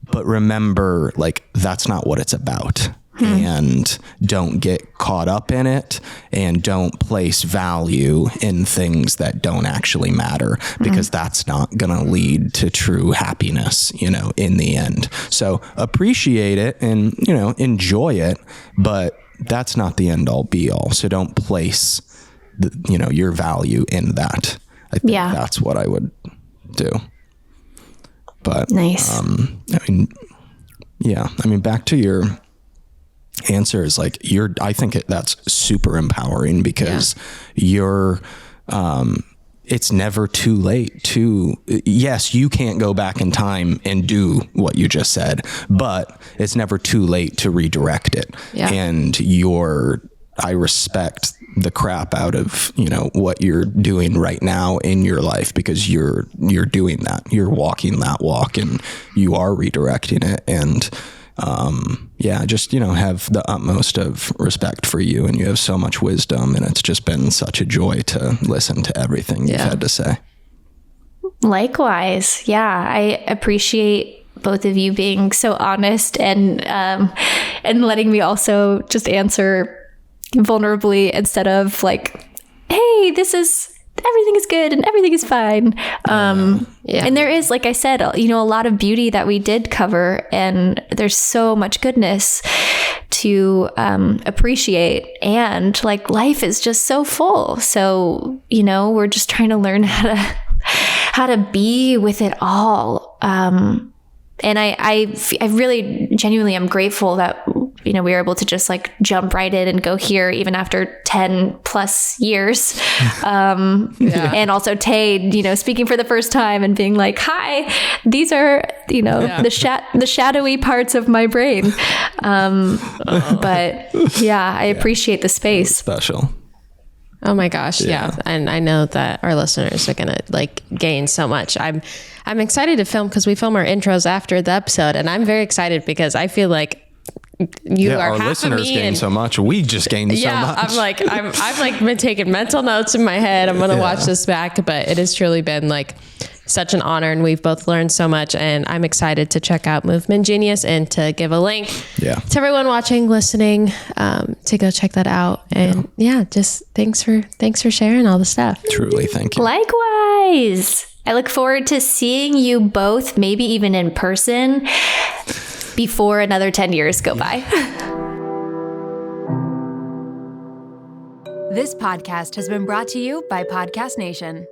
But remember, like, that's not what it's about. And don't get caught up in it, and don't place value in things that don't actually matter, because that's not going to lead to true happiness, you know, in the end. So appreciate it and, you know, enjoy it, but that's not the end all be all. So don't place you know, your value in that. I think that's what I would do. But nice. I mean, yeah, I mean, back to your answer is like, I think that's super empowering, because you're, it's never too late to, yes, you can't go back in time and do what you just said, but it's never too late to redirect it. Yeah. And I respect the crap out of, you know, what you're doing right now in your life, because you're doing that, you're walking that walk, and you are redirecting it. And, just, you know, have the utmost of respect for you, and you have so much wisdom, and it's just been such a joy to listen to everything you've had to say. Likewise. Yeah. I appreciate both of you being so honest and letting me also just answer vulnerably instead of like, hey, everything is good and everything is fine. Yeah. And there is, like I said, a lot of beauty that we did cover, and there's so much goodness to appreciate, and like life is just so full. So, we're just trying to learn how to be with it all. And I really genuinely am grateful that we were able to just like jump right in and go here even after 10 plus years. And also Tay, speaking for the first time and being like, hi, these are, the shadowy parts of my brain. But yeah, I appreciate the space. Special. Oh my gosh. Yeah. And I know that our listeners are going to like gain so much. I'm excited to film because we film our intros after the episode, and I'm very excited because I feel like our listeners gain so much. We just gained so much. I've like been taking mental notes in my head. I'm going to watch this back, but it has truly been like such an honor, and we've both learned so much, and I'm excited to check out Movement Genius and to give a link to everyone watching, listening, to go check that out. And just thanks for sharing all the stuff. Truly. Thank you. Likewise. I look forward to seeing you both, maybe even in person, before another 10 years go by. This podcast has been brought to you by Podcast Nation.